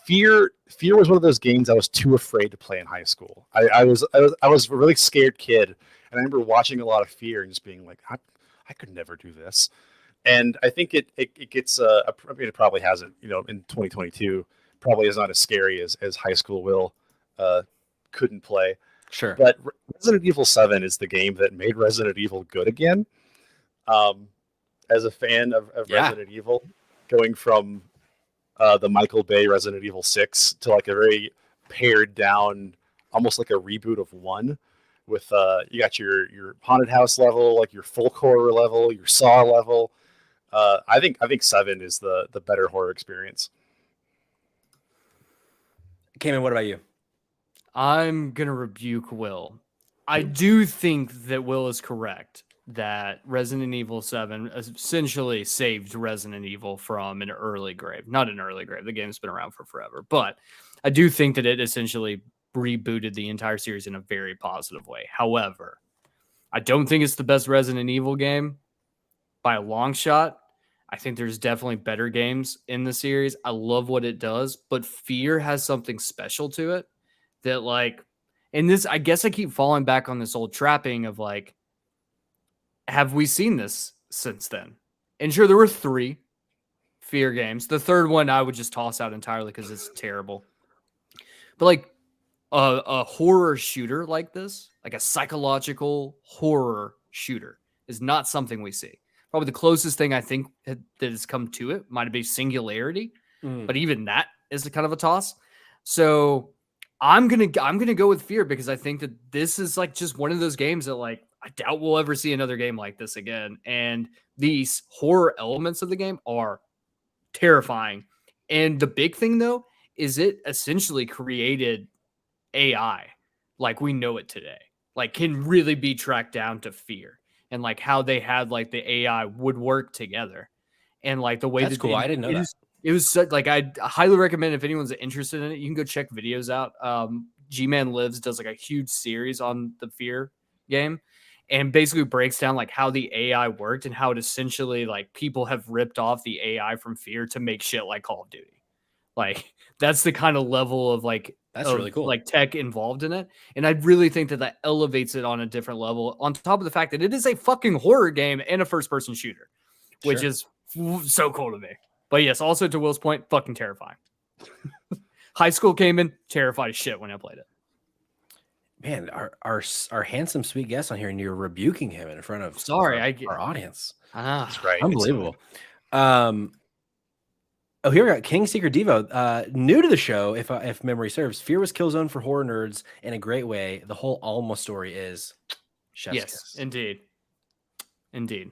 Fear was one of those games I was too afraid to play in high school. I was a really scared kid, and I remember watching a lot of Fear and just being like, I could never do this. And I think it gets I mean, it probably hasn't, in 2022 probably is not as scary as high school Will couldn't play.
Sure.
But Resident Evil 7 is the game that made Resident Evil good again. As a fan of Resident Evil, going from the Michael Bay Resident Evil 6 to like a very pared down, almost like a reboot of 1 with you got your haunted house level, like your folk horror level, your Saw level. I think 7 is the better horror experience.
Cayman, what about you?
I'm going to rebuke Will. I do think that Will is correct that Resident Evil 7 essentially saved Resident Evil from an early grave. Not an early grave. The game's been around for forever. But I do think that it essentially rebooted the entire series in a very positive way. However, I don't think it's the best Resident Evil game by a long shot. I think there's definitely better games in the series. I love what it does, but Fear has something special to it that, like, in this, I guess I keep falling back on this old trapping of like, have we seen this since then? And sure, there were 3 Fear games. The third one I would just toss out entirely because it's terrible. But like a horror shooter like this, like a psychological horror shooter, is not something we see. Probably the closest thing I think that has come to it might be Singularity, but even that is kind of a toss. So I'm gonna go with Fear because I think that this is like just one of those games that like I doubt we'll ever see another game like this again. And these horror elements of the game are terrifying. And the big thing though is it essentially created AI like we know it today. Like can really be tracked down to Fear. And like how they had like the AI would work together, and like the way
that's cool. I didn't know that.
It was such, like I highly recommend if anyone's interested in it, you can go check videos out. G-Man Lives does like a huge series on the Fear game, and basically breaks down like how the AI worked and how it essentially like people have ripped off the AI from Fear to make shit like Call of Duty. Like that's the kind of level of like
really cool,
like tech involved in it. And I really think that elevates it on a different level on top of the fact that it is a fucking horror game and a first person shooter, which is so cool to me. But yes, also to Will's point, fucking terrifying. High school came in, terrified as shit when I played it.
Man, our handsome, sweet guest on here, and you're rebuking him in front of our audience.
That's right.
Unbelievable. Oh, here we got King Secret Devo. New to the show, if memory serves, Fear was Killzone for horror nerds in a great way. The whole Alma story is chef's kiss.
Indeed.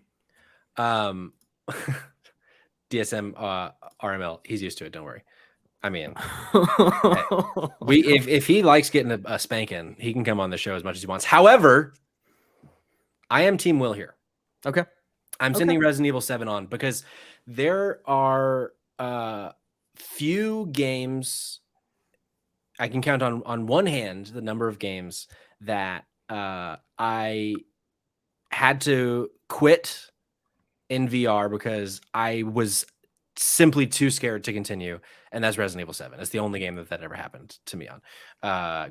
DSM RML, he's used to it. Don't worry. I mean, if he likes getting a spanking, he can come on the show as much as he wants. However, I am Team Will here.
Okay.
I'm sending Resident Evil 7 on because there are few games I can count on one hand the number of games that I had to quit in VR because I was simply too scared to continue, and that's Resident Evil 7. It's the only game that ever happened to me on.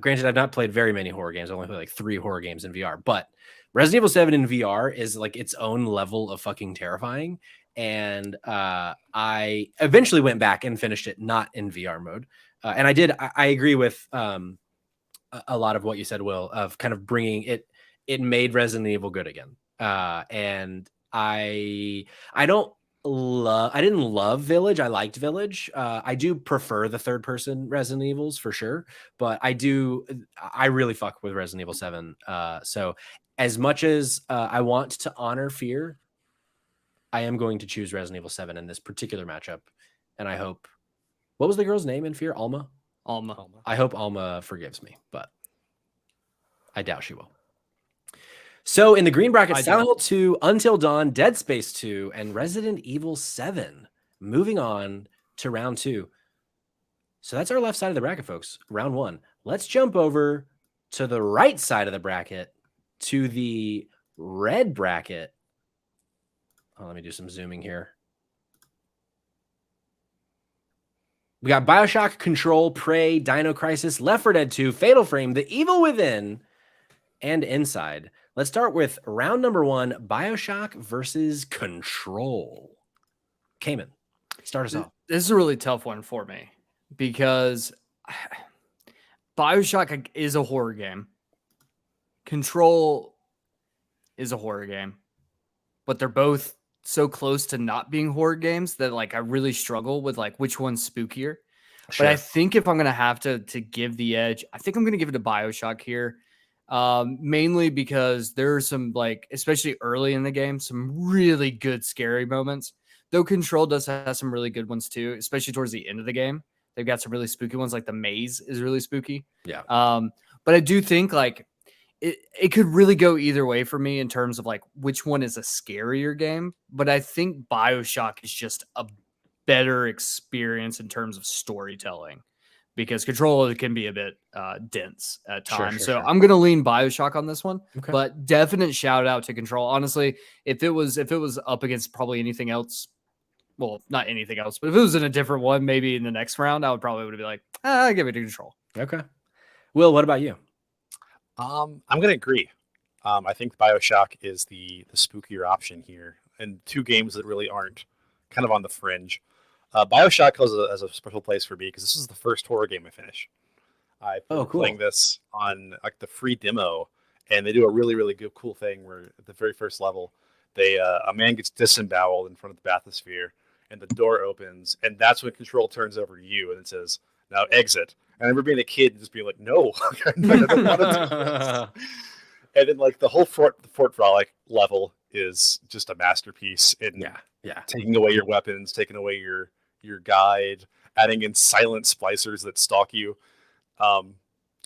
Granted, I've not played very many horror games. I've only played like 3 horror games in VR, but Resident Evil 7 in VR is like its own level of fucking terrifying. And I eventually went back and finished it not in VR mode. And I agree with a lot of what you said, Will, of kind of bringing it made Resident Evil good again. And I didn't love Village. I liked Village. I do prefer the third person Resident Evils for sure, but I really fuck with Resident Evil 7. So as much as I want to honor Fear, I am going to choose Resident Evil 7 in this particular matchup. And I hope, what was the girl's name in Fear? Alma?
Alma.
I hope Alma forgives me, but I doubt she will. So in the green bracket, Silent Hill 2, Until Dawn, Dead Space 2, and Resident Evil 7. Moving on to round 2. So that's our left side of the bracket, folks. Round 1. Let's jump over to the right side of the bracket, to the red bracket. Oh, let me do some zooming here. We got BioShock, Control, Prey, Dino Crisis, Left 4 Dead 2, Fatal Frame, The Evil Within, and Inside. Let's start with round number 1, BioShock versus Control. Cayman, start us off.
This is a really tough one for me because BioShock is a horror game. Control is a horror game, but they're both so close to not being horror games that like I really struggle with like which one's spookier. Sure. But I think if I'm going to have to give the edge, I think I'm going to give it to BioShock here. Mainly because there are some, like, especially early in the game, some really good scary moments. Though Control does have some really good ones too, especially towards the end of the game. They've got some really spooky ones, like the maze is really spooky.
Yeah.
But I do think like it could really go either way for me in terms of like which one is a scarier game. But I think BioShock is just a better experience in terms of storytelling. Because Control can be a bit dense at times. Sure. I'm going to lean BioShock on this one, but definite shout out to Control. Honestly, if it was up against probably anything else, well, not anything else, but if it was in a different one, maybe in the next round, I would probably be like, give it to Control.
Okay. Will, what about you?
I'm going to agree. I think BioShock is the spookier option here, and two games that really aren't, kind of on the fringe. BioShock has a special place for me because this is the first horror game I finish. I've been playing this on like the free demo, and they do a really, really good, cool thing where at the very first level, a man gets disemboweled in front of the bathysphere, and the door opens, and that's when Control turns over to you, and it says, "Now exit." And I remember being a kid and just being like, "No, I don't want to do this." And then like the whole Fort Frolic level is just a masterpiece in taking away your weapons, taking away your guide, adding in silent splicers that stalk you.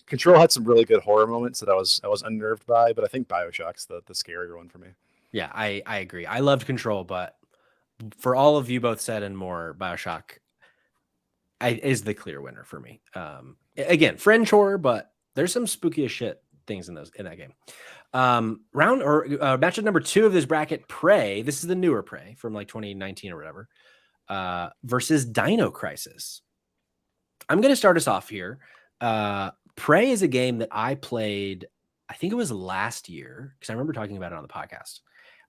Control had some really good horror moments that I was unnerved by, but I think BioShock's the scarier one for me.
Yeah, I agree. I loved Control, but for all of you both said and more, BioShock is the clear winner for me. Again, fringe horror, but there's some spooky as shit things in that game. Matchup number 2 of this bracket, Prey. This is the newer Prey from like 2019 or whatever. Versus Dino Crisis. I'm going to start us off here. Prey is a game that I played, I think it was last year, because I remember talking about it on the podcast.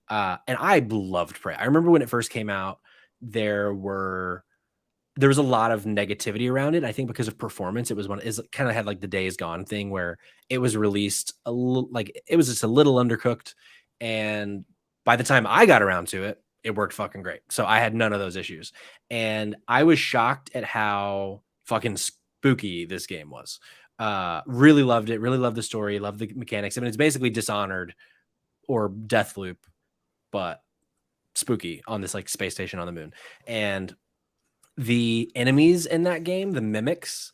And I loved Prey. I remember when it first came out, there was a lot of negativity around it. I think because of performance, it kind of had like the Days Gone thing where it was released it was just a little undercooked. And by the time I got around to it, it worked fucking great. So I had none of those issues. And I was shocked at how fucking spooky this game was. Really loved it. Really loved the story. Loved the mechanics. I mean, it's basically Dishonored or Deathloop, but spooky on this like space station on the moon. And the enemies in that game, the mimics,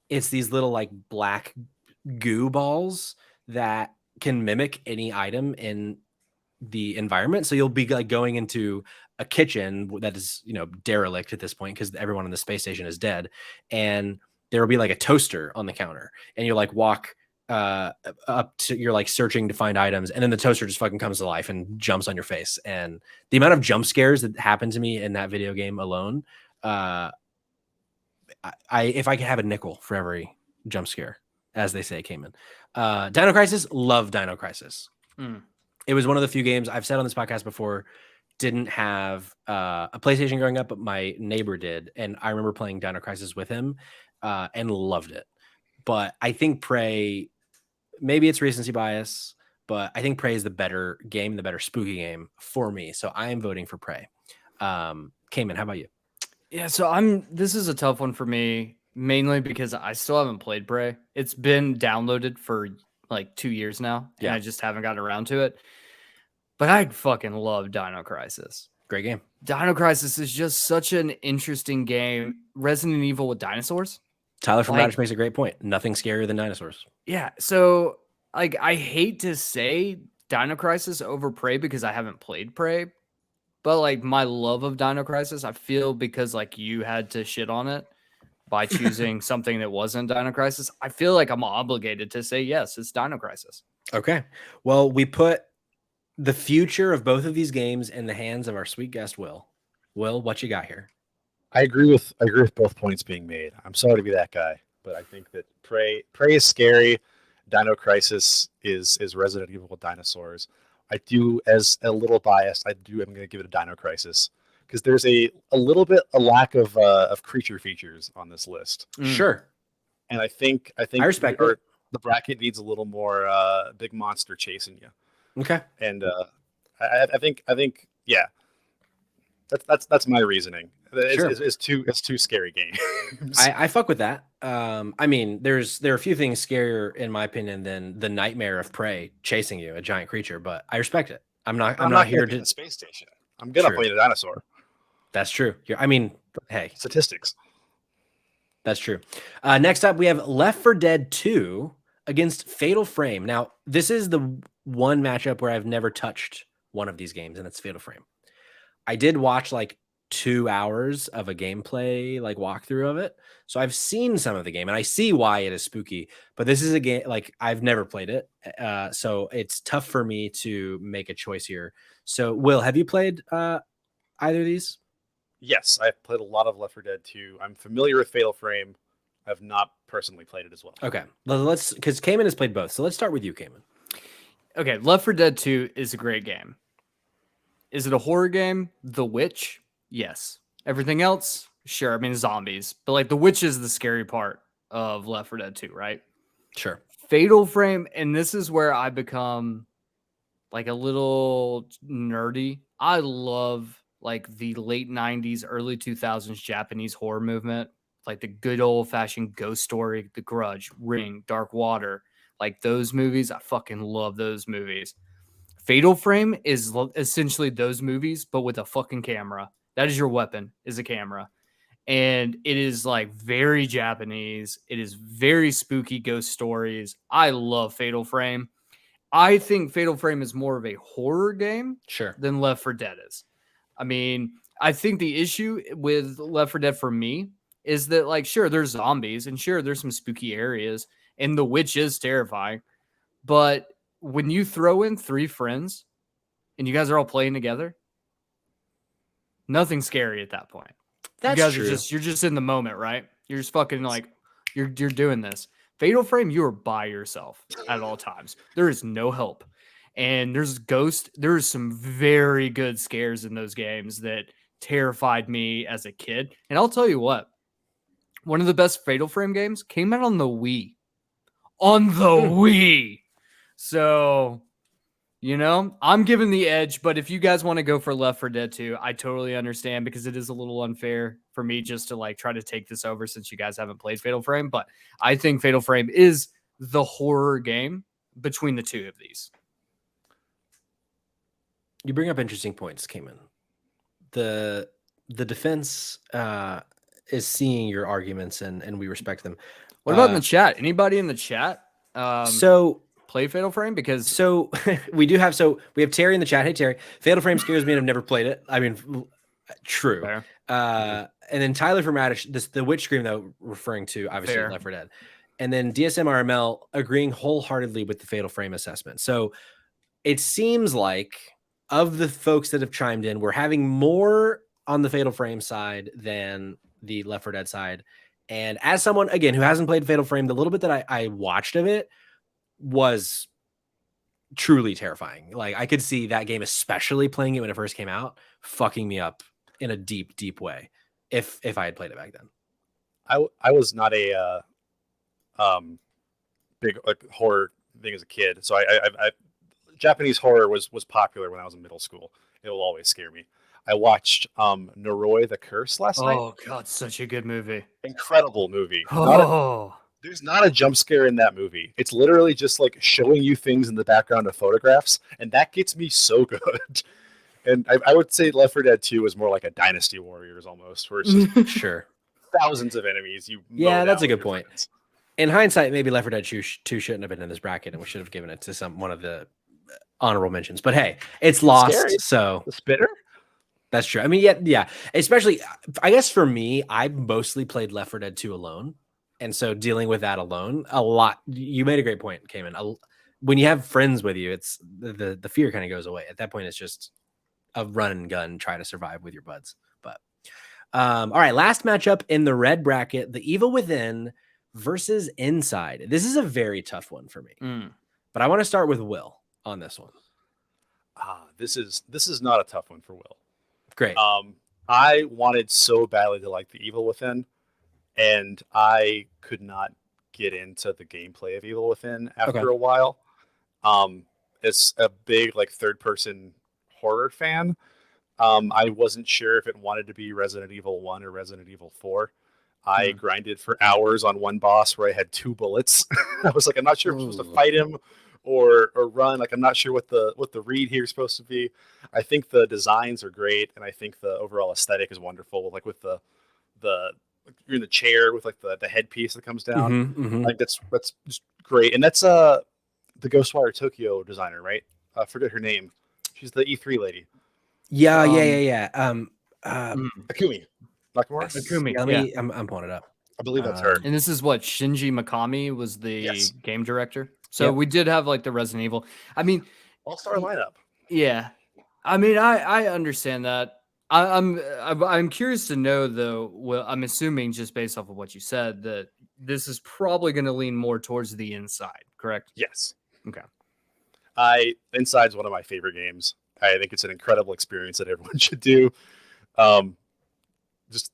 it's these little like black goo balls that can mimic any item in the environment. So you'll be like going into a kitchen that is, derelict at this point because everyone in the space station is dead. And there will be like a toaster on the counter, and you'll like walk up to, you're like searching to find items, and then the toaster just fucking comes to life and jumps on your face. And the amount of jump scares that happened to me in that video game alone, if I could have a nickel for every jump scare, as they say, Cayman. Dino Crisis, love Dino Crisis. It was one of the few games I've said on this podcast before, didn't have a PlayStation growing up, but my neighbor did. And I remember playing Dino Crisis with him and loved it. But I think Prey, maybe it's recency bias, but I think Prey is the better game, the better spooky game for me. So I am voting for Prey. Cayman, how about you?
Yeah, so this is a tough one for me, mainly because I still haven't played Prey. It's been downloaded for like 2 years now, and I just haven't gotten around to it. But I fucking love Dino Crisis.
Great game.
Dino Crisis is just such an interesting game. Resident Evil with dinosaurs.
Tyler from RadIsh makes a great point. Nothing scarier than dinosaurs.
Yeah, so like I hate to say Dino Crisis over Prey because I haven't played Prey, but like my love of Dino Crisis, I feel because like you had to shit on it by choosing something that wasn't Dino Crisis, I feel like I'm obligated to say yes, it's Dino Crisis.
Okay. Well, we put the future of both of these games in the hands of our sweet guest, Will. Will, what you got here?
I agree with both points being made. I'm sorry to be that guy, but I think that Prey is scary. Dino Crisis is Resident Evil with dinosaurs. I do, as a little biased, I'm going to give it a Dino Crisis because there's a little bit a lack of creature features on this list.
Sure.
And I think
I respect it.
The bracket needs a little more big monster chasing you.
Okay.
And I think yeah, that's my reasoning.
Sure.
It's two scary games.
I fuck with that. I mean, there are a few things scarier in my opinion than the nightmare of Prey chasing you, a giant creature. But I respect it. I'm not here to
the space station. I'm gonna play the dinosaur.
That's true. I mean, hey,
statistics.
That's true. Next up, we have Left 4 Dead 2 against Fatal Frame. Now, this is the one matchup where I've never touched one of these games, and it's Fatal Frame. I did watch like 2 hours of a gameplay like walkthrough of it, so I've seen some of the game, and I see why it is spooky. But this is a game like I've never played it, so it's tough for me to make a choice here. So, Will, have you played either of these?
Yes, I've played a lot of Left 4 Dead 2. I'm familiar with Fatal Frame. I've not personally played it as well.
Okay, let's because Cayman has played both, so let's start with you, Cayman.
Okay, Left 4 Dead 2 is a great game. Is it a horror game? The Witch? Yes. Everything else? Sure. I mean, zombies. But like the Witch is the scary part of Left 4 Dead 2, right?
Sure.
Fatal Frame, and this is where I become like a little nerdy. I love like the late 90s, early 2000s Japanese horror movement, like the good old-fashioned Ghost Story, The Grudge, Ring, Dark Water, like those movies. I fucking love those movies. Fatal Frame is essentially those movies, but with a fucking camera. That is your weapon, is a camera. And it is like very Japanese. It is very spooky ghost stories. I love Fatal Frame. I think Fatal Frame is more of a horror game than Left 4 Dead is. I mean, I think the issue with Left 4 Dead for me is that, like, sure, there's zombies and sure, there's some spooky areas and the witch is terrifying. But when you throw in 3 friends and you guys are all playing together, nothing scary at that point.
That's
you guys
true.
you're just in the moment, right? You're just fucking like, you're doing this. Fatal Frame, you are by yourself at all times. There is no help. And there's ghost. There's some very good scares in those games that terrified me as a kid. And I'll tell you what, one of the best Fatal Frame games came out on the Wii. On the Wii. So, you know, I'm giving the edge. But if you guys want to go for Left 4 Dead 2, I totally understand because it is a little unfair for me just to like try to take this over since you guys haven't played Fatal Frame. But I think Fatal Frame is the horror game between the two of these.
You bring up interesting points, Cayman. The defense is seeing your arguments and we respect them.
What about in the chat? Anybody in the chat?
So
play Fatal Frame because
we have Terry in the chat. Hey Terry, Fatal Frame scares me and I've never played it. I mean, true. And then Tyler from RadIsh, the witch scream though, referring to obviously Left 4 Dead. And then DSM RML agreeing wholeheartedly with the Fatal Frame assessment. So it seems like of the folks that have chimed in, we're having more on the Fatal Frame side than the Left 4 Dead side. And as someone, again, who hasn't played Fatal Frame, the little bit that I watched of it was truly terrifying. Like I could see that game, especially playing it when it first came out, fucking me up in a deep, deep way. If I had played it back then.
I was not a big like horror thing as a kid, so I Japanese horror was popular when I was in middle school. It will always scare me. I watched Noroi the Curse last night.
Oh god, such a good movie.
Incredible movie.
Oh,
There's not a jump scare in that movie. It's literally just like showing you things in the background of photographs, and that gets me so good. And I would say Left 4 Dead 2 is more like a Dynasty Warriors almost, where it's just
Sure.
thousands of enemies.
Yeah, that's a good point. Friends. In hindsight, maybe Left 4 Dead 2 shouldn't have been in this bracket, and we should have given it to one of the honorable mentions. But hey, it's lost.
Scary.
So
the spitter.
That's true. I mean, yeah. Especially, I guess for me, I mostly played Left 4 Dead 2 alone, and so dealing with that alone, a lot. You made a great point, Cayman. When you have friends with you, it's the fear kind of goes away. At that point, it's just a run and gun, try to survive with your buds. But all right, last matchup in the red bracket: The Evil Within versus Inside. This is a very tough one for me, but I want to start with Will on this one.
This is not a tough one for Will.
Great.
I wanted so badly to like The Evil Within, and I could not get into the gameplay of Evil Within after a while. It's a big like third-person horror fan. I wasn't sure if it wanted to be Resident Evil 1 or Resident Evil 4. I grinded for hours on one boss where I had 2 bullets. I was like, I'm not sure if I'm supposed to fight him or run. Like, I'm not sure what the read here is supposed to be. I think the designs are great, and I think the overall aesthetic is wonderful. Like with the you're in the chair with like the headpiece that comes down. Like that's just great. And that's the Ghostwire Tokyo designer, right? I forget her name. She's the E3 lady.
Yeah.
Akumi. Nakamura?
Akumi. I'm pulling it up.
I believe that's her.
And this is what Shinji Mikami was the game director. So we did have like the Resident Evil. I mean,
all-star lineup.
Yeah. I mean, I understand that. I'm curious to know though. Well, I'm assuming just based off of what you said that this is probably going to lean more towards the Inside, correct?
Yes.
Okay.
Inside's one of my favorite games. I think it's an incredible experience that everyone should do. Just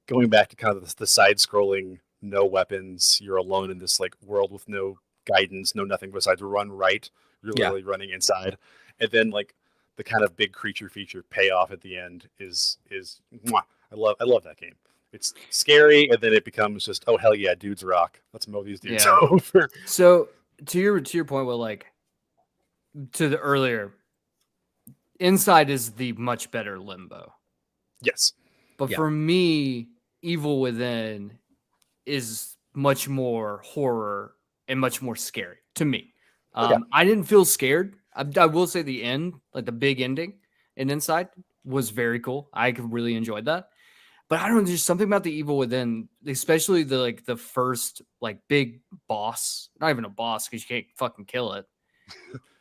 going back to kind of the side-scrolling, no weapons. You're alone in this like world with no guidance, no nothing besides run right. You're literally running inside, and then like the kind of big creature feature payoff at the end is mwah. I love that game. It's scary, and then it becomes just, oh hell yeah, dudes rock. Let's mow these dudes over.
So to your point, well, like to the earlier, Inside is the much better Limbo.
Yes,
but for me, Evil Within is much more horror and much more scary to me. I didn't feel scared. I will say the end, like the big ending in Inside, was very cool. I really enjoyed that. But I don't know, there's something about the Evil Within, especially the first like big boss, not even a boss because you can't fucking kill it,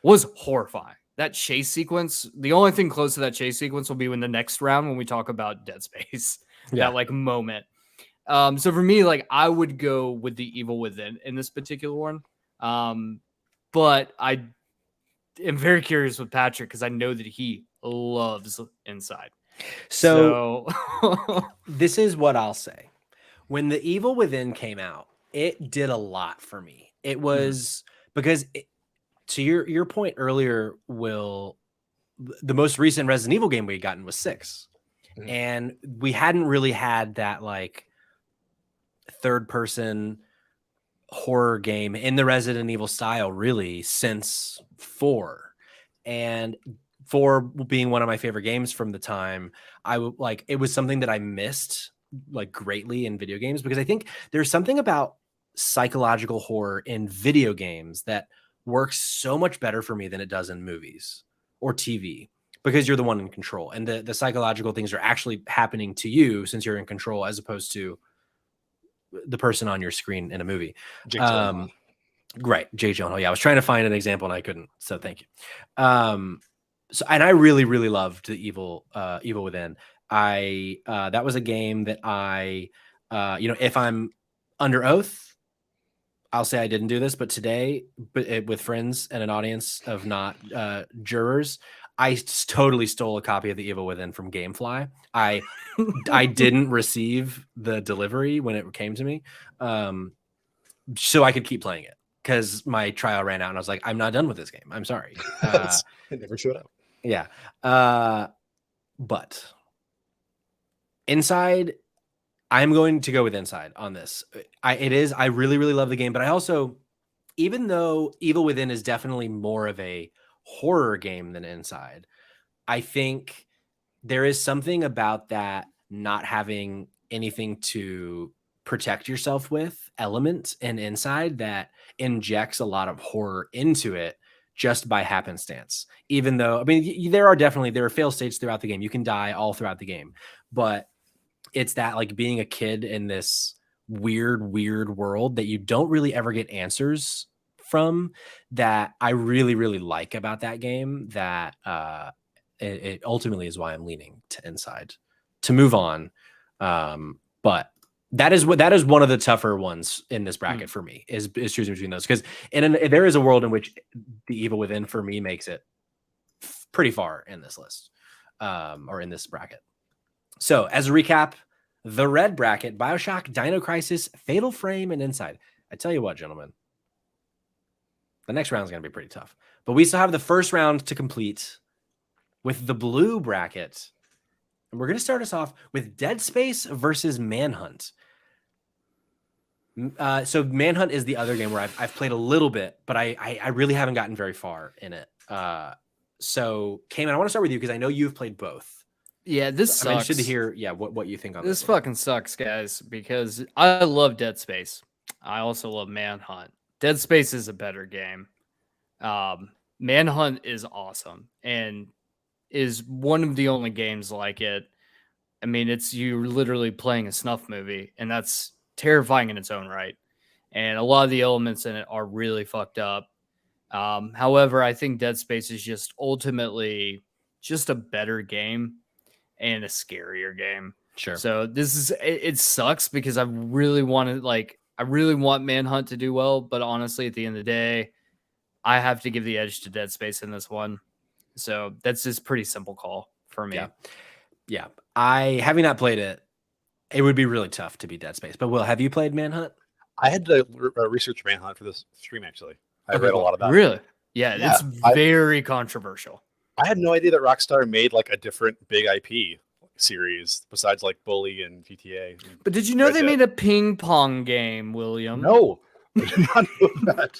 was horrifying. That chase sequence, the only thing close to that chase sequence will be in the next round when we talk about Dead Space. That like moment. So for me, like I would go with the Evil Within in this particular one. But I am very curious with Patrick because I know that he loves Inside.
So this is what I'll say. When the Evil Within came out, it did a lot for me. It was because to your point earlier, Will, the most recent Resident Evil game we had gotten was 6. And we hadn't really had that like third person horror game in the Resident Evil style really since 4. And 4 being one of my favorite games from the time, it was something that I missed like greatly in video games, because I think there's something about psychological horror in video games that works so much better for me than it does in movies or TV, because you're the one in control and the psychological things are actually happening to you since you're in control, as opposed to the person on your screen in a movie. Right. Jake Gyllenhaal. Yeah. I was trying to find an example and I couldn't. So thank you. So, and I really, really loved the Evil Within. That was a game that I, if I'm under oath, I'll say I didn't do this, but today, with friends and an audience of not jurors, I totally stole a copy of The Evil Within from GameFly. I didn't receive the delivery when it came to me, so I could keep playing it because my trial ran out, and I was like, I'm not done with this game. I'm sorry.
It never showed up.
Yeah, but Inside, I'm going to go with Inside on this. I really, really love the game, but I also, even though Evil Within is definitely more of a horror game than Inside, I think there is something about that not having anything to protect yourself with element and Inside that injects a lot of horror into it just by happenstance. Even though, I mean, there are fail states throughout the game. You can die all throughout the game, but it's that like being a kid in this weird world that you don't really ever get answers from that I really, really like about that game, that it ultimately is why I'm leaning to Inside. To move on, but that is one of the tougher ones in this bracket for me is choosing between those, because there is a world in which The Evil Within for me makes it pretty far in this list, or in this bracket. So as a recap, the red bracket: BioShock, Dino Crisis, Fatal Frame, and Inside. I tell you what, gentlemen, the next round is going to be pretty tough, but we still have the first round to complete with the blue bracket. And we're going to start us off with Dead Space versus Manhunt. So Manhunt is the other game where I've played a little bit, but I really haven't gotten very far in it. So Cayman, I want to start with you because I know you've played both.
Yeah, this
I'm
sucks.
interested to hear, what you think on this.
This fucking sucks, guys, because I love Dead Space. I also love Manhunt. Dead Space is a better game. Manhunt is awesome and is one of the only games like it. I mean, it's you literally playing a snuff movie, and that's terrifying in its own right. And a lot of the elements in it are really fucked up. However, I think Dead Space is just ultimately just a better game and a scarier game.
Sure.
So it sucks because I really want Manhunt to do well, but honestly, at the end of the day, I have to give the edge to Dead Space in this one. So that's just pretty simple call for me.
Yeah. Having not played it, it would be really tough to beat Dead Space. But Will, have you played Manhunt?
I had to research Manhunt for this stream, actually. I read a lot about it.
Really? Yeah, it's very controversial.
I had no idea that Rockstar made like a different big IP series besides like Bully and GTA.
But did you know they made a ping pong game, William?
No, I did not know that.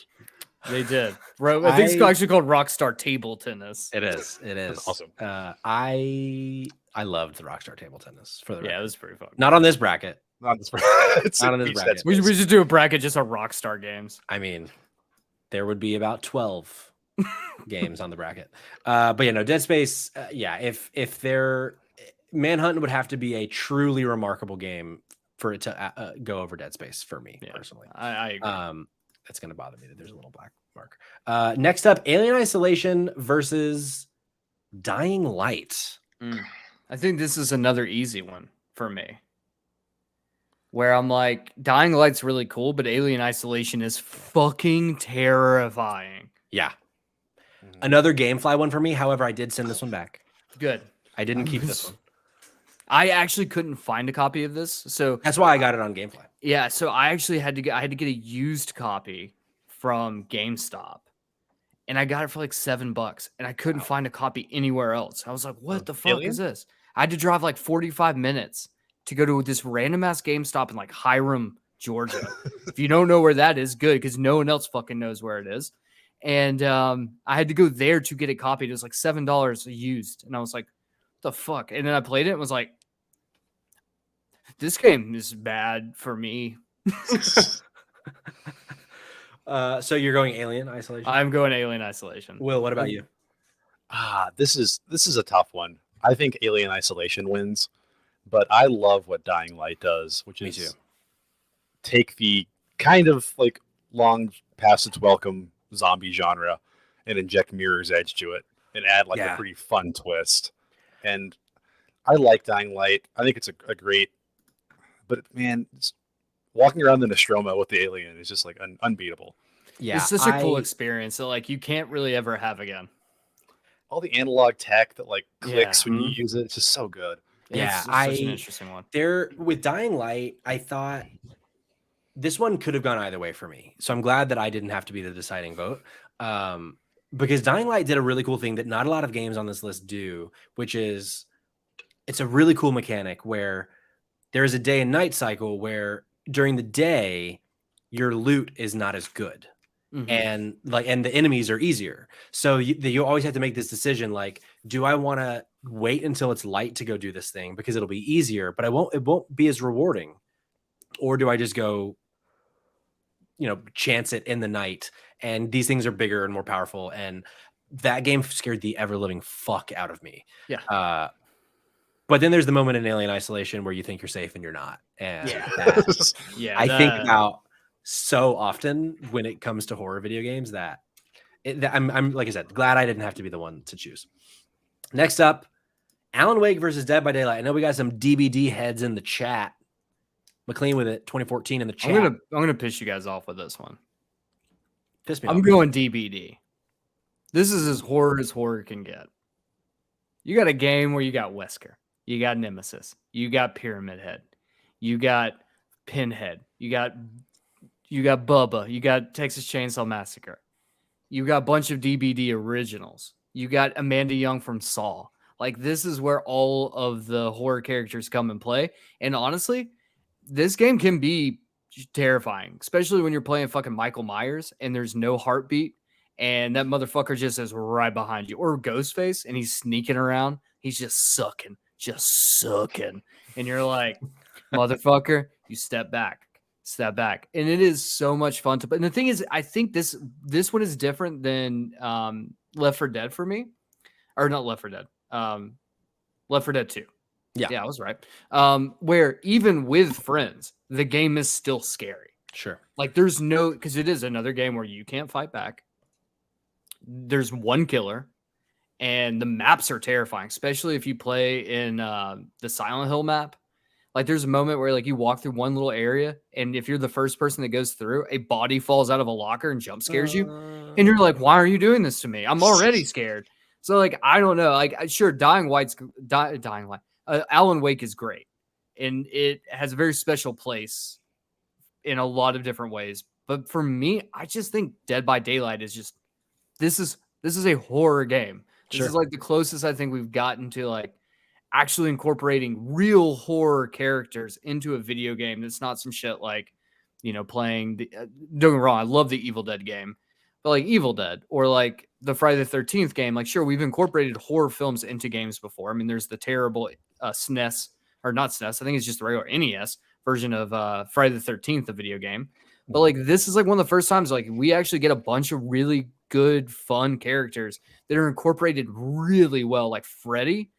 They did. I think it's actually called Rockstar Table Tennis.
It is.
That's awesome.
I loved the Rockstar Table Tennis for the record.
It was pretty fun.
Not on this bracket.
Not on this bracket.
Not on this bracket.
We should do a bracket just on Rockstar games.
I mean, there would be about 12 games on the bracket. But yeah, no, Dead Space. If they're Manhunt would have to be a truly remarkable game for it to go over Dead Space for me personally.
I agree.
That's going to bother me that there's a little black mark. Next up, Alien Isolation versus Dying Light.
I think this is another easy one for me. Where I'm like, Dying Light's really cool, but Alien Isolation is fucking terrifying.
Yeah. Another GameFly one for me. However, I did send this one back.
Good.
I didn't keep this one.
I actually couldn't find a copy of this, so
that's why I got it on GameFly.
Yeah, so I actually had to get a used copy from GameStop, and I got it for like $7, and I couldn't find a copy anywhere else. I was like, "What the fuck is this?" I had to drive like 45 minutes to go to this random ass GameStop in like Hiram, Georgia. If you don't know where that is, good, because no one else fucking knows where it is. And I had to go there to get it copied. It was like $7 used, and I was like, "What the fuck?" And then I played it and was like, this game is bad for me.
So you're going Alien Isolation?
I'm going Alien Isolation.
Will, what about you?
This is a tough one. I think Alien Isolation wins, but I love what Dying Light does, which is take the kind of like long past its welcome zombie genre and inject Mirror's Edge to it and add like a pretty fun twist. And I like Dying Light. I think it's a great. But man, walking around the Nostromo with the alien is just like unbeatable.
Yeah,
It's such a cool experience that like you can't really ever have again.
All the analog tech that like clicks
Yeah.
when you use it, it's just so good.
Yeah,
It's such an interesting one.
There with Dying Light, I thought this one could have gone either way for me. So I'm glad that I didn't have to be the deciding vote. Because Dying Light did a really cool thing that not a lot of games on this list do, which is it's a really cool mechanic where there is a day and night cycle where during the day your loot is not as good. And the enemies are easier. So you always have to make this decision. Like, do I want to wait until it's light to go do this thing because it'll be easier, but it won't be as rewarding, or do I just go, chance it in the night? And these things are bigger and more powerful. And that game scared the ever living fuck out of me.
Yeah.
But then there's the moment in Alien Isolation where you think you're safe and you're not. And I think about so often when it comes to horror video games that I'm like I said, glad I didn't have to be the one to choose. Next up, Alan Wake versus Dead by Daylight. I know we got some DBD heads in the chat. McLean with it, 2014 in the chat.
I'm gonna piss you guys off with this one.
Piss me
I'm
off.
going DBD. This is as horror can get. You got a game where you got Wesker, you got Nemesis, you got Pyramid Head, you got Pinhead, you got Bubba, you got Texas Chainsaw Massacre, you got a bunch of DBD originals, you got Amanda Young from Saw. Like, this is where all of the horror characters come and play. And honestly, this game can be terrifying, especially when you're playing fucking Michael Myers and there's no heartbeat and that motherfucker just is right behind you, or Ghostface and he's sneaking around. He's just sucking. And you're like, motherfucker, you step back. And it is so much fun to play. And the thing is, I think this one is different than Left 4 Dead for me, or not Left 4 Dead. Left 4 Dead 2. Yeah, I was right. Where even with friends, the game is still scary.
Sure.
Like, there's no, because it is another game where you can't fight back. There's one killer, and the maps are terrifying, especially if you play in the Silent Hill map. Like, there's a moment where like you walk through one little area, and if you're the first person that goes through, a body falls out of a locker and jump scares you, and you're like, "Why are you doing this to me? I'm already scared." So like, I don't know. Like, sure, Dying Light. Alan Wake is great, and it has a very special place in a lot of different ways. But for me, I just think Dead by Daylight is just this is a horror game. This is like the closest I think we've gotten to like actually incorporating real horror characters into a video game. That's not some shit like, playing the. Don't get me wrong, I love the Evil Dead game, but like Evil Dead or like the Friday the 13th game, like sure, we've incorporated horror films into games before. I mean, there's the terrible SNES, or not SNES, I think it's just the regular NES version of Friday the 13th, the video game. But like, this is like one of the first times like we actually get a bunch of really good, fun characters that are incorporated really well. Like Freddy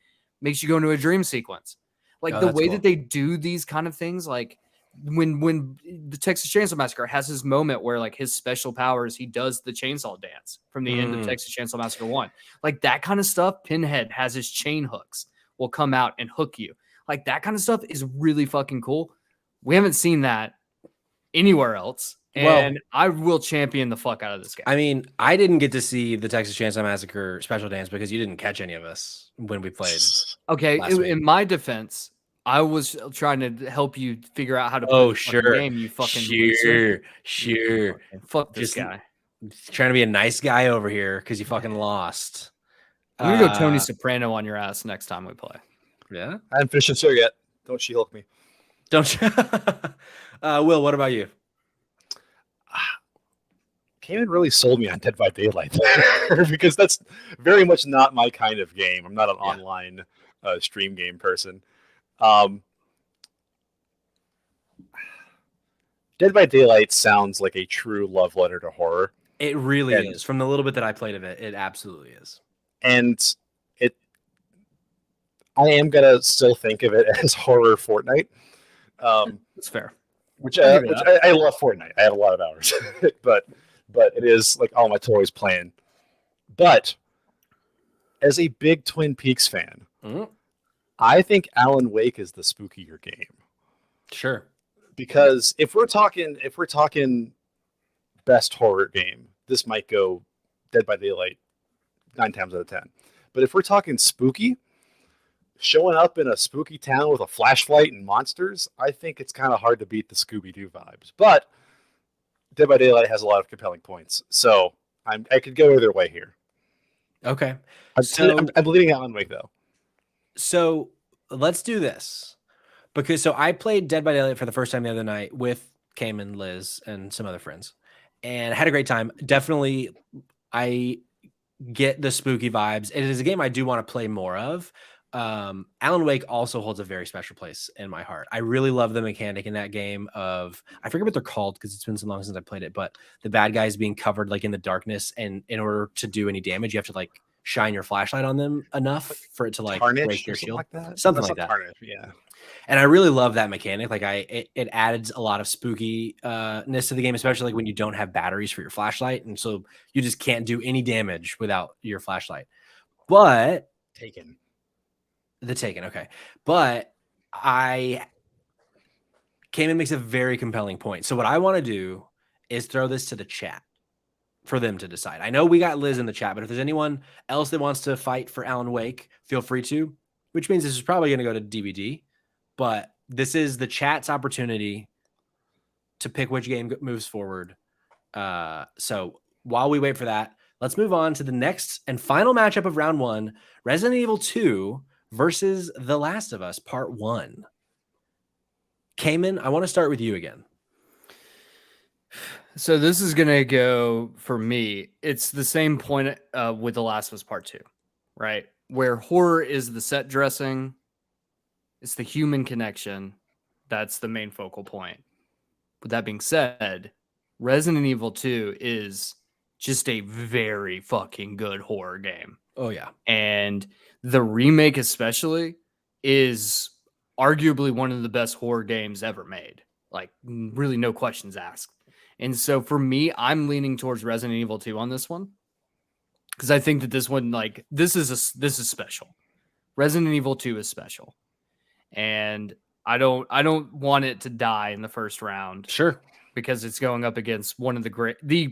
makes you go into a dream sequence. Like the way that they do these kind of things, like when the Texas Chainsaw Massacre has his moment where like his special powers, he does the chainsaw dance from the end of Texas Chainsaw Massacre 1. Like that kind of stuff. Pinhead has his chain hooks, will come out and hook you. Like that kind of stuff is really fucking cool. We haven't seen that anywhere else. And I will champion the fuck out of this game.
I mean, I didn't get to see the Texas Chainsaw Massacre special dance because you didn't catch any of us when we played.
Okay, in my defense, I was trying to help you figure out how to play the game, you fucking loser.
Sure.
Fuck this guy.
Trying to be a nice guy over here because you fucking lost.
I'm going to go Tony Soprano on your ass next time we play.
Yeah?
I haven't finished the show yet. Don't She-Hulk me.
Don't you? Will, what about you?
Cayman really sold me on Dead by Daylight because that's very much not my kind of game. I'm not an online stream game person. Dead by Daylight sounds like a true love letter to horror.
It really is. From the little bit that I played of it, it absolutely is.
And I am gonna still think of it as horror Fortnite.
That's fair.
Which I love Fortnite. I had a lot of hours, but it is like all my toys playing. But as a big Twin Peaks fan, I think Alan Wake is the spookier game.
Sure.
because if we're talking best horror game, this might go Dead by Daylight 9 times out of 10. But if we're talking spooky, showing up in a spooky town with a flashlight and monsters, I think it's kind of hard to beat the Scooby-Doo vibes. But Dead by Daylight has a lot of compelling points, so I could go either way here.
Okay.
I'm leaning Alan Wake though.
So let's do this, because I played Dead by Daylight for the first time the other night with Cayman, Liz, and some other friends, and had a great time. Definitely, I get the spooky vibes. It is a game I do want to play more of. Alan Wake also holds a very special place in my heart. I really love the mechanic in that game of, I forget what they're called because it's been so long since I played it, but the bad guys being covered like in the darkness, and in order to do any damage, you have to like shine your flashlight on them enough for it to like break their shield. Something like that.
Tarnish, yeah.
And I really love that mechanic. Like it adds a lot of spooky-ness to the game, especially like when you don't have batteries for your flashlight. And so you just can't do any damage without your flashlight. But
Taken.
Okay. But Cayman makes a very compelling point. So what I want to do is throw this to the chat for them to decide. I know we got Liz in the chat, but if there's anyone else that wants to fight for Alan Wake, feel free to, which means this is probably going to go to DVD, but this is the chat's opportunity to pick which game moves forward. So while we wait for that, let's move on to the next and final matchup of round 1, Resident Evil 2 versus The Last of Us Part 1. Cayman, I want to start with you again.
So this is going to go, for me, it's the same point with The Last of Us Part 2, right? Where horror is the set dressing, it's the human connection. That's the main focal point. With that being said, Resident Evil 2 is just a very fucking good horror game.
Oh, yeah.
And the remake especially is arguably one of the best horror games ever made. Like, really no questions asked. And so for me, I'm leaning towards Resident Evil 2 on this one, because I think that this one, like, this is special. Resident Evil 2 is special. And I don't want it to die in the first round.
Sure.
Because it's going up against one of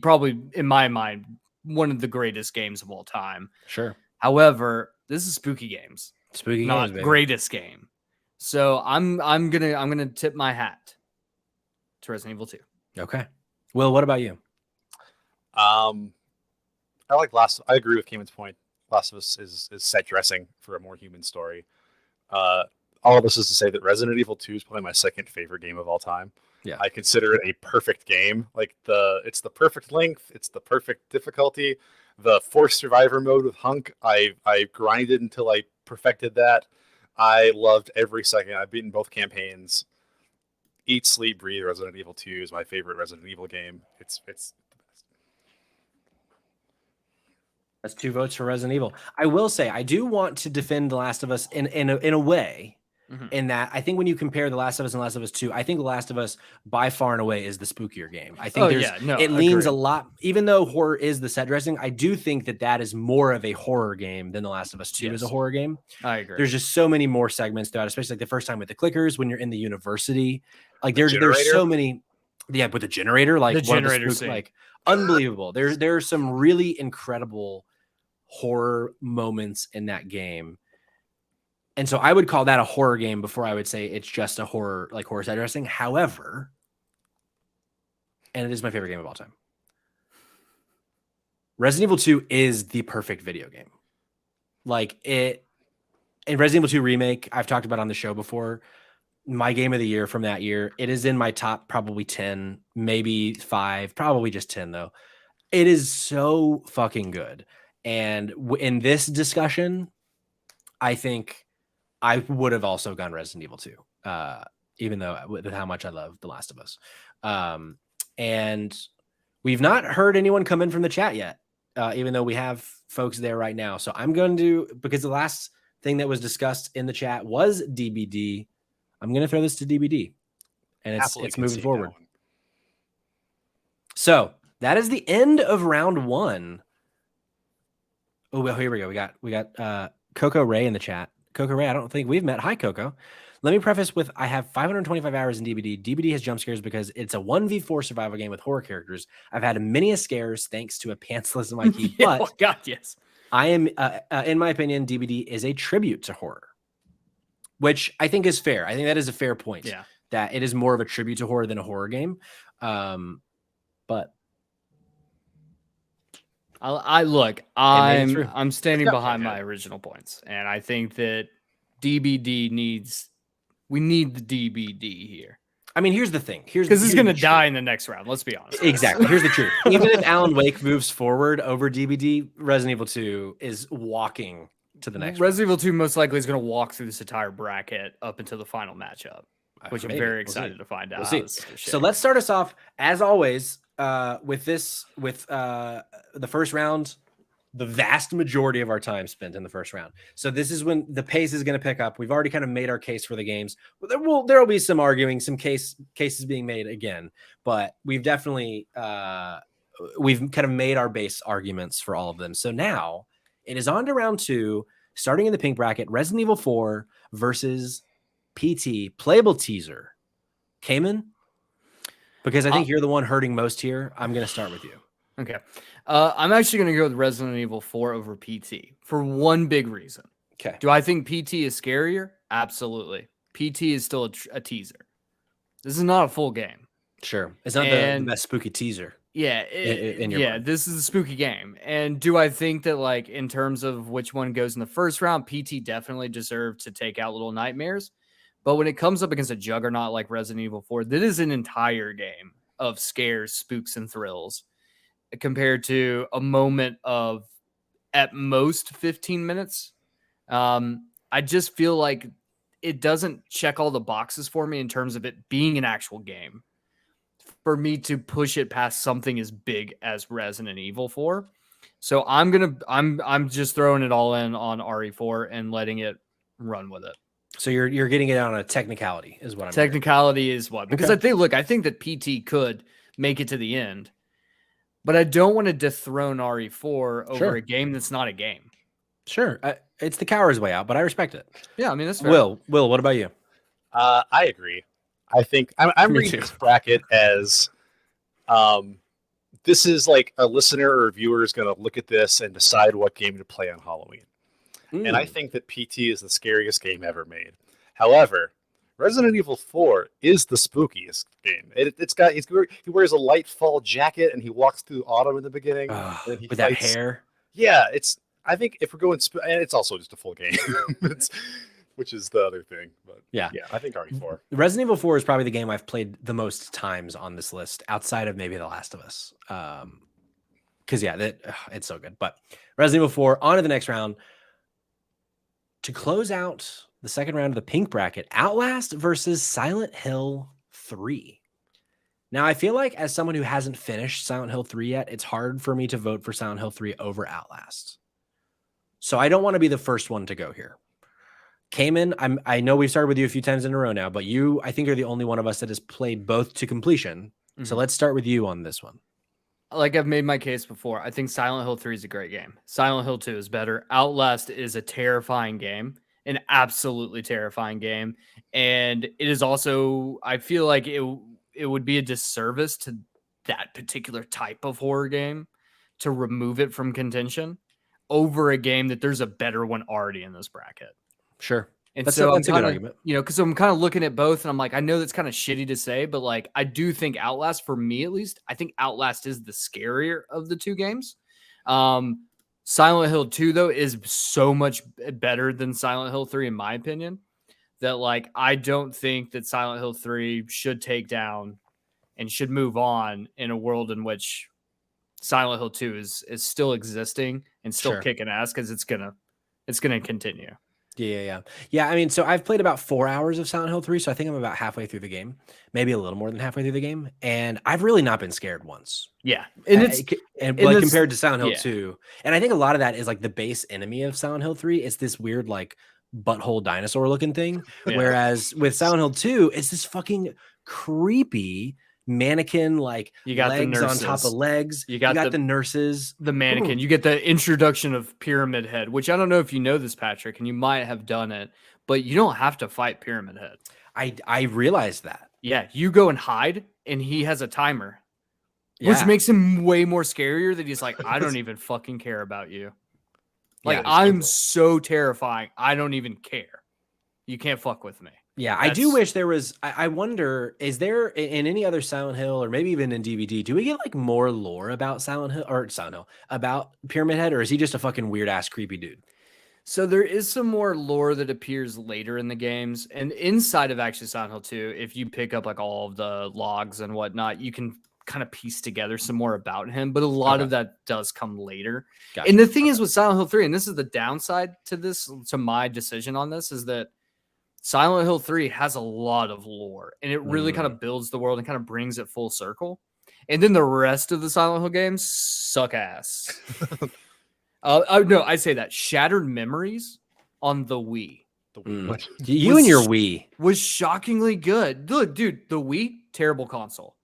probably in my mind, one of the greatest games of all time.
Sure.
However, this is Spooky Games.
Spooky
not
Games, baby.
Greatest game. So I'm gonna tip my hat to Resident Evil 2.
Okay. Will, what about you?
I agree with Cayman's point. Last of Us is set dressing for a more human story. All of this is to say that Resident Evil 2 is probably my second favorite game of all time.
Yeah.
I consider it a perfect game. Like it's the perfect length, it's the perfect difficulty. The forced survivor mode with Hunk, I grinded until I perfected that. I loved every second. I've beaten both campaigns. Eat, sleep, breathe. Resident Evil 2 is my favorite Resident Evil game. It's the best.
That's 2 votes for Resident Evil. I will say I do want to defend The Last of Us in a way. Mm-hmm. In that, I think when you compare The Last of Us and Last of Us 2, I think The Last of Us by far and away is the spookier game. I think it leans a lot, even though horror is the set dressing, I do think that is more of a horror game than The Last of Us 2 is a horror game.
I agree.
There's just so many more segments throughout, especially like the first time with the clickers when you're in the university. Like there's so many, with the generator, like
the generator scene.
Like unbelievable. There are some really incredible horror moments in that game. And so I would call that a horror game before I would say it's just a horror set dressing. However, and it is my favorite game of all time, Resident Evil 2 is the perfect video game. Like it, in Resident Evil 2 Remake, I've talked about on the show before, my game of the year from that year. It is in my top probably 10, maybe 5, probably just 10 though. It is so fucking good. And in this discussion, I think I would have also gone Resident Evil 2, even though with how much I love The Last of Us. And we've not heard anyone come in from the chat yet, even though we have folks there right now. So I'm going to, because the last thing that was discussed in the chat was DBD, I'm going to throw this to DBD. And it's moving forward. So that is the end of round 1. Oh, well, here we go. We got Coco Ray in the chat. Coco Ray. I don't think we've met. Hi, Coco. Let me preface with I have 525 hours in DBD. DBD has jump scares because it's a 1v4 survival game with horror characters. I've had many scares thanks to a pantsless in my key, but
oh God, yes.
I am, in my opinion, DBD is a tribute to horror, which I think is fair. I think that is a fair point.
Yeah.
That it is more of a tribute to horror than a horror game. But
I'm standing behind my original points, and I think that we need the DBD here.
I mean, here's the thing.
Because he's going to die in the next round. Let's be honest.
Exactly. Here's the truth. Even if Alan Wake moves forward over DBD, Resident Evil 2 is walking to the next
Resident Evil 2 most likely is going to walk through this entire bracket up until the final matchup, which I'm very excited to find out.
We'll see. So let's start us off, as always, with the first round. The vast majority of our time spent in the first round. So this is when the pace is going to pick up. We've already kind of made our case for the games. There will be some arguing, some cases being made again, but we've definitely we've kind of made our base arguments for all of them. So now it is on to round 2, starting in the pink bracket, Resident Evil 4 versus PT playable teaser. Cayman, because I think you're the one hurting most here. I'm going to start with you.
Okay. I'm actually going to go with Resident Evil 4 over PT for one big reason.
Okay.
Do I think PT is scarier? Absolutely. PT is still a teaser. This is not a full game.
Sure. It's not the best spooky teaser.
Yeah. This is a spooky game. And do I think that, like, in terms of which one goes in the first round, PT definitely deserved to take out Little Nightmares. But when it comes up against a juggernaut like Resident Evil 4, that is an entire game of scares, spooks, and thrills, compared to a moment of at most 15 minutes. I just feel like it doesn't check all the boxes for me in terms of it being an actual game for me to push it past something as big as Resident Evil 4. So I'm just throwing it all in on RE4 and letting it run with it.
So you're getting it on a technicality is what I'm
Technicality is what? Because I think that PT could make it to the end. But I don't want to dethrone RE4 over a game that's not a game.
Sure. It's the coward's way out, but I respect it.
Yeah, I mean, that's fair.
Will, what about you?
I agree. I think I'm reading this bracket as this is like a listener or viewer is going to look at this and decide what game to play on Halloween. And I think that PT is the scariest game ever made. However, Resident Evil 4 is the spookiest game. He wears a light fall jacket and he walks through autumn in the beginning.
And he with fights. That hair.
Yeah, I think if we're going, and it's also just a full game, which is the other thing. But yeah, I think RE4.
Resident Evil 4 is probably the game I've played the most times on this list, outside of maybe The Last of Us. Because it's so good. But Resident Evil 4 on to the next round to close out the second round of the pink bracket, Outlast versus Silent Hill 3. Now, I feel like as someone who hasn't finished Silent Hill 3 yet, it's hard for me to vote for Silent Hill 3 over Outlast. So I don't want to be the first one to go here. Cayman, I know we've started with you a few times in a row now, but I think you're the only one of us that has played both to completion. Mm-hmm. So let's start with you on this one.
Like I've made my case before, I think Silent Hill 3 is a great game. Silent Hill 2 is better. Outlast is a terrifying game. An absolutely terrifying game. And it is also, I feel like it would be a disservice to that particular type of horror game to remove it from contention over a game that there's a better one already in this bracket.
Sure.
And that's a good argument. Because I'm kind of looking at both and I'm like, I know that's kind of shitty to say, but like, I do think Outlast, for me at least, I think Outlast is the scarier of the two games. Silent Hill 2, though, is so much better than Silent Hill 3, in my opinion, that, like, I don't think that Silent Hill 3 should take down and should move on in a world in which Silent Hill 2 is still existing and still kicking ass, because it's gonna continue.
Yeah. I mean, so I've played about 4 hours of Silent Hill 3, so I think I'm about halfway through the game, maybe a little more than halfway through the game, and I've really not been scared once.
Yeah,
compared to Silent Hill 2, and I think a lot of that is like the base enemy of Silent Hill 3. It's this weird like butthole dinosaur looking thing, whereas with Silent Hill 2, it's this fucking creepy mannequin, like
You got the
legs on top
nurses.
of legs.
You
You
got
got the nurses.
the mannequin.
Ooh.
You get the introduction of Pyramid Head, which I don't know if you know this, Patrick, and you might have done it, but you don't have to fight Pyramid Head.
I realized that.
Yeah, you go and hide, and he has a timer, which
Yeah.
makes him way more scarier that he's like, I don't even fucking care about you. Like,
Yeah.
I'm so terrifying. I don't even care. You can't fuck with me.
Yeah, I do wish there was. I wonder, is there in any other Silent Hill or maybe even in DVD, do we get like more lore about Silent Hill or Silent Hill about Pyramid Head, or is he just a fucking weird ass creepy dude?
So there is some more lore that appears later in the games, and inside of actually Silent Hill 2, if you pick up like all of the logs and whatnot, you can kind of piece together some more about him. But a lot of that does come later.
Gotcha.
And the thing is with Silent Hill 3, and this is the downside to this, to my decision on this, is that Silent Hill 3 has a lot of lore, and it really kind of builds the world and kind of brings it full circle. And then the rest of the Silent Hill games suck ass. No, I say that Shattered Memories on the Wii.
You and your Wii
was shockingly good. Look, dude, the Wii, terrible console.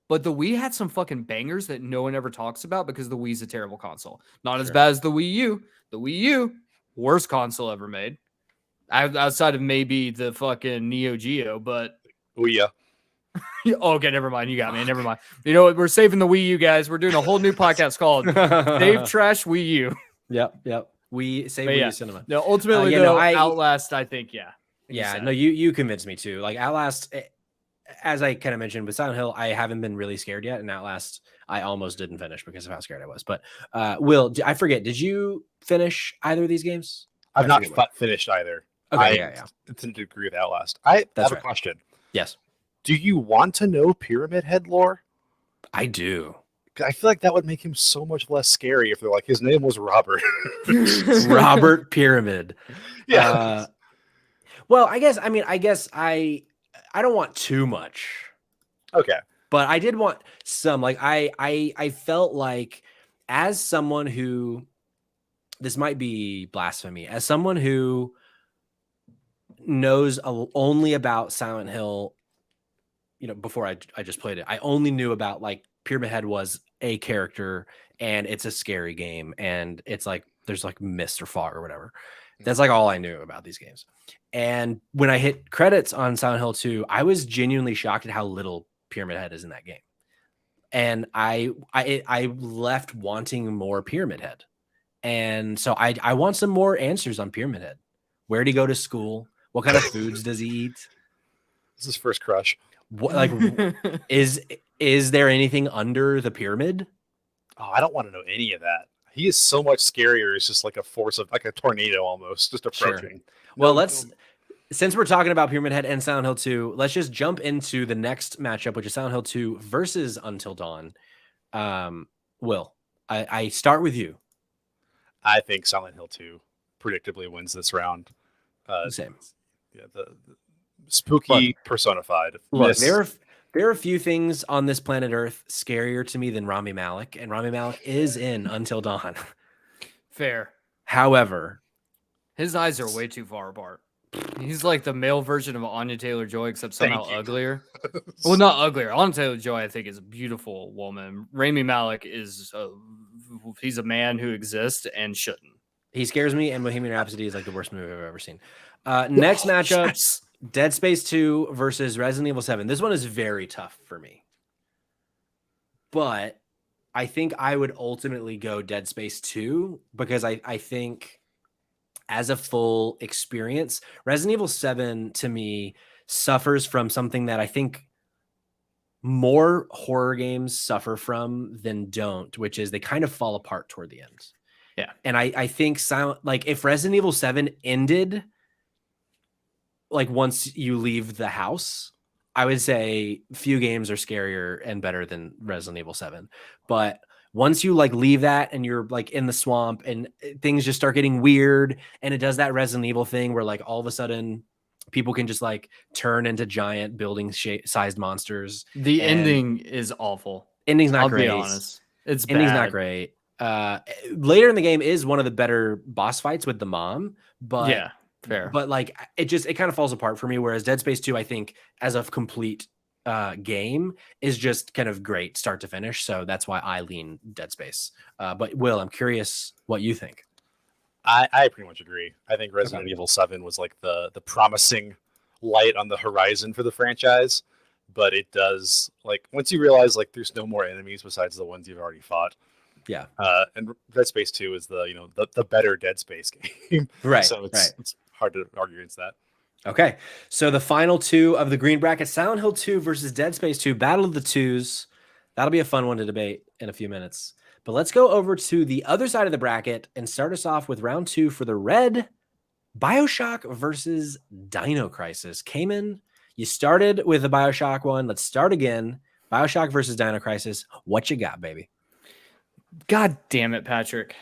But the Wii had some fucking bangers that no one ever talks about because the Wii's a terrible console. Not as bad as the Wii U. The Wii U, worst console ever made. Outside of maybe the fucking Neo Geo, but
Oh yeah.
okay, never mind. You got me. Never mind. You know what? We're saving the Wii U, guys. We're doing a whole new podcast called Save Trash Wii U.
Yep. We save Wii U Cinema.
No, ultimately, Outlast, I think, yeah.
No, you convinced me too. Like Outlast, as I kind of mentioned with Silent Hill, I haven't been really scared yet, and Outlast, I almost didn't finish because of how scared I was. But Will, I forget, did you finish either of these games?
I've not finished either.
Okay,
yeah. Didn't agree with Outlast. I have a question.
Yes.
Do you want to know Pyramid Head lore?
I do.
I feel like that would make him so much less scary if they're like, his name was Robert.
Robert Pyramid.
Yeah.
Well, I guess I don't want too much.
Okay.
But I did want some. Like I felt like, as someone who, this might be blasphemy, as someone who knows only about Silent Hill, before I just played it, I only knew about like Pyramid Head was a character and it's a scary game and it's like there's like mist or fog or whatever. That's like all I knew about these games. And when I hit credits on Silent Hill 2, I was genuinely shocked at how little Pyramid Head is in that game. And I left wanting more Pyramid Head. And so I want some more answers on Pyramid Head. Where did he go to school? What kind of foods does he eat?
This is his first crush.
What, like, is there anything under the pyramid?
Oh, I don't want to know any of that. He is so much scarier. It's just like a force of like a tornado almost, just approaching.
Sure. Well, since we're talking about Pyramid Head and Silent Hill 2, let's just jump into the next matchup, which is Silent Hill 2 versus Until Dawn. Will, I start with you.
I think Silent Hill 2 predictably wins this round.
Same.
Yeah, the spooky personified.
Look, there are a few things on this planet Earth scarier to me than Rami Malek, and Rami Malek is in Until Dawn.
Fair.
However,
his eyes are way too far apart. He's like the male version of Anya Taylor-Joy, except somehow uglier. Well, not uglier. Anya Taylor-Joy, I think, is a beautiful woman. Rami Malek he's a man who exists and shouldn't.
He scares me, and Bohemian Rhapsody is like the worst movie I've ever seen. Next matchup, yes. Dead Space 2 versus Resident Evil 7. This one is very tough for me. But I think I would ultimately go Dead Space 2 because I think as a full experience, Resident Evil 7 to me suffers from something that I think more horror games suffer from than don't, which is they kind of fall apart toward the end.
Yeah.
And I think if Resident Evil 7 ended like once you leave the house, I would say few games are scarier and better than Resident Evil 7. But once you like leave that and you're like in the swamp and things just start getting weird, and it does that Resident Evil thing where like all of a sudden people can just like turn into giant building sized monsters.
The ending is awful.
Ending's not
I'll
great.
Be honest. It's
ending's
bad.
Not great. Later in the game is one of the better boss fights with the mom, but
yeah, fair.
But like it kind of falls apart for me. Whereas Dead Space 2, I think as a complete game is just kind of great start to finish. So that's why I lean Dead Space. But Will, I'm curious what you think.
I pretty much agree. I think Resident Evil 7 was like the promising light on the horizon for the franchise, but it does, like, once you realize like there's no more enemies besides the ones you've already fought.
Yeah.
And Dead Space 2 is the better Dead Space game.
Right.
So it's hard to argue against that.
Okay. So the final two of the green bracket, Silent Hill 2 versus Dead Space 2, Battle of the Twos. That'll be a fun one to debate in a few minutes. But let's go over to the other side of the bracket and start us off with round 2 for the red, BioShock versus Dino Crisis. Cayman, you started with the BioShock one. Let's start again. BioShock versus Dino Crisis. What you got, baby?
God damn it, Patrick.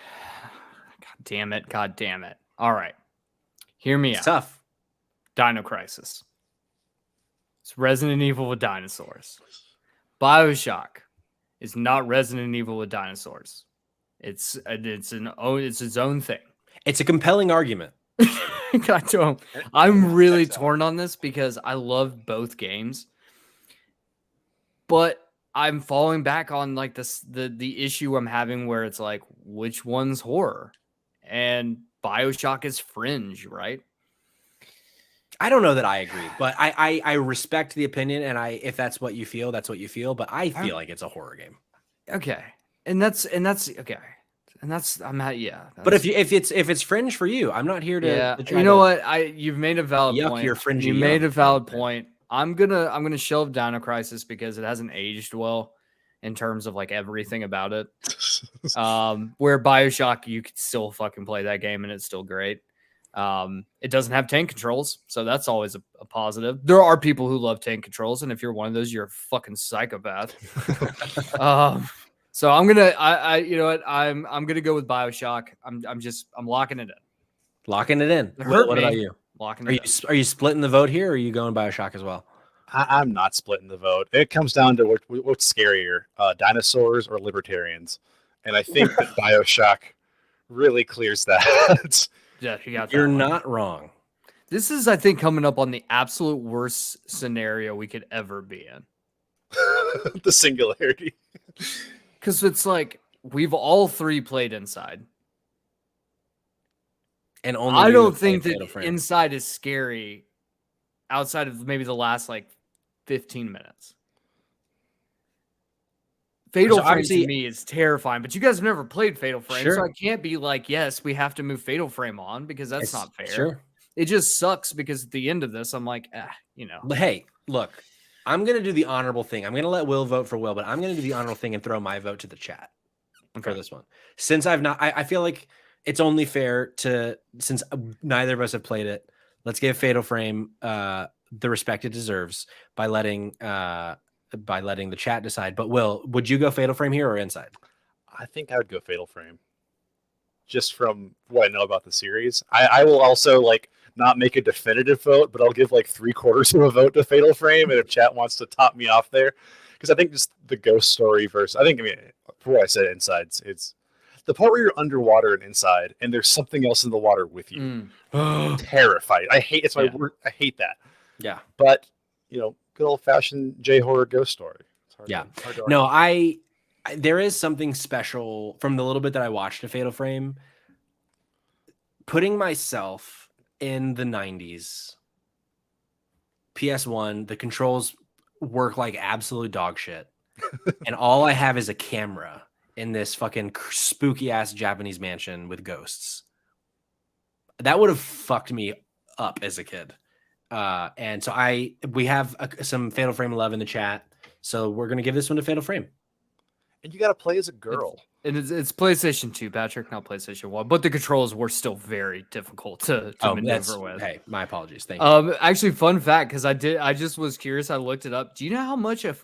God damn it. All right. Hear me out.
Tough.
Dino Crisis. It's Resident Evil with dinosaurs. BioShock is not Resident Evil with dinosaurs. It's its own thing.
It's a compelling argument.
I'm really torn on this because I love both games, but I'm falling back on like the issue I'm having where it's like, which one's horror? And BioShock is fringe, right?
I don't know that I agree, but I respect the opinion, and if that's what you feel, that's what you feel. But I feel like it's a horror game.
Okay, and that's okay, and that's I'm not
But if it's fringe for you, I'm not here to.
To you know what? You've made a valid point.
Your fringy.
You made a valid point. I'm gonna shelve Dino Crisis because it hasn't aged well in terms of like everything about it. Where BioShock, you could still fucking play that game and it's still great. It doesn't have tank controls, so that's always a positive. There are people who love tank controls, and if you're one of those, you're a fucking psychopath. So I'm gonna, you know what? I'm gonna go with BioShock. I'm locking it in.
Locking it in. What about you? Are you splitting the vote here, or are you going BioShock as well?
I'm not splitting the vote. It comes down to what's scarier, dinosaurs or libertarians, and I think that BioShock really clears that.
Yeah,
you're not wrong.
This is, I think, coming up on the absolute worst scenario we could ever be in.
The singularity.
Because it's like we've all three played Inside.
And only
I don't think that Inside is scary outside of maybe the last like 15 minutes. Fatal Frame to me is terrifying, but you guys have never played Fatal Frame, so I can't be like, yes, we have to move Fatal Frame on because that's not fair.
Sure.
It just sucks because at the end of this, I'm like,
Hey, look, I'm going to do the honorable thing. I'm going to let Will vote for Will, but I'm going to do the honorable thing and throw my vote to the chat for this one. Since I feel like it's only fair since neither of us have played it, let's give Fatal Frame the respect it deserves by letting the chat decide. But Will, would you go Fatal Frame here or Inside?
I think I would go Fatal Frame. Just from what I know about the series. I will also like not make a definitive vote, but I'll give like 3/4 of a vote to Fatal Frame. And if chat wants to top me off there, because I think just the ghost story versus, for what I said, Inside, it's the part where you're underwater and inside, and there's something else in the water with you. Terrified. I hate word. I hate that.
Yeah.
But good old fashioned J-horror ghost story.
There is something special from the little bit that I watched of Fatal Frame. Putting myself in the 90s, PS1, the controls work like absolute dog shit. And all I have is a camera in this fucking spooky ass Japanese mansion with ghosts. That would have fucked me up as a kid. And so we have some Fatal Frame love in the chat. So we're going to give this one to Fatal Frame.
And you got to play as a girl.
It's PlayStation 2, Patrick, not PlayStation 1. But the controls were still very difficult to maneuver with.
Hey, my apologies. Thank you.
Actually, fun fact, because I just was curious. I looked it up. Do you know how much a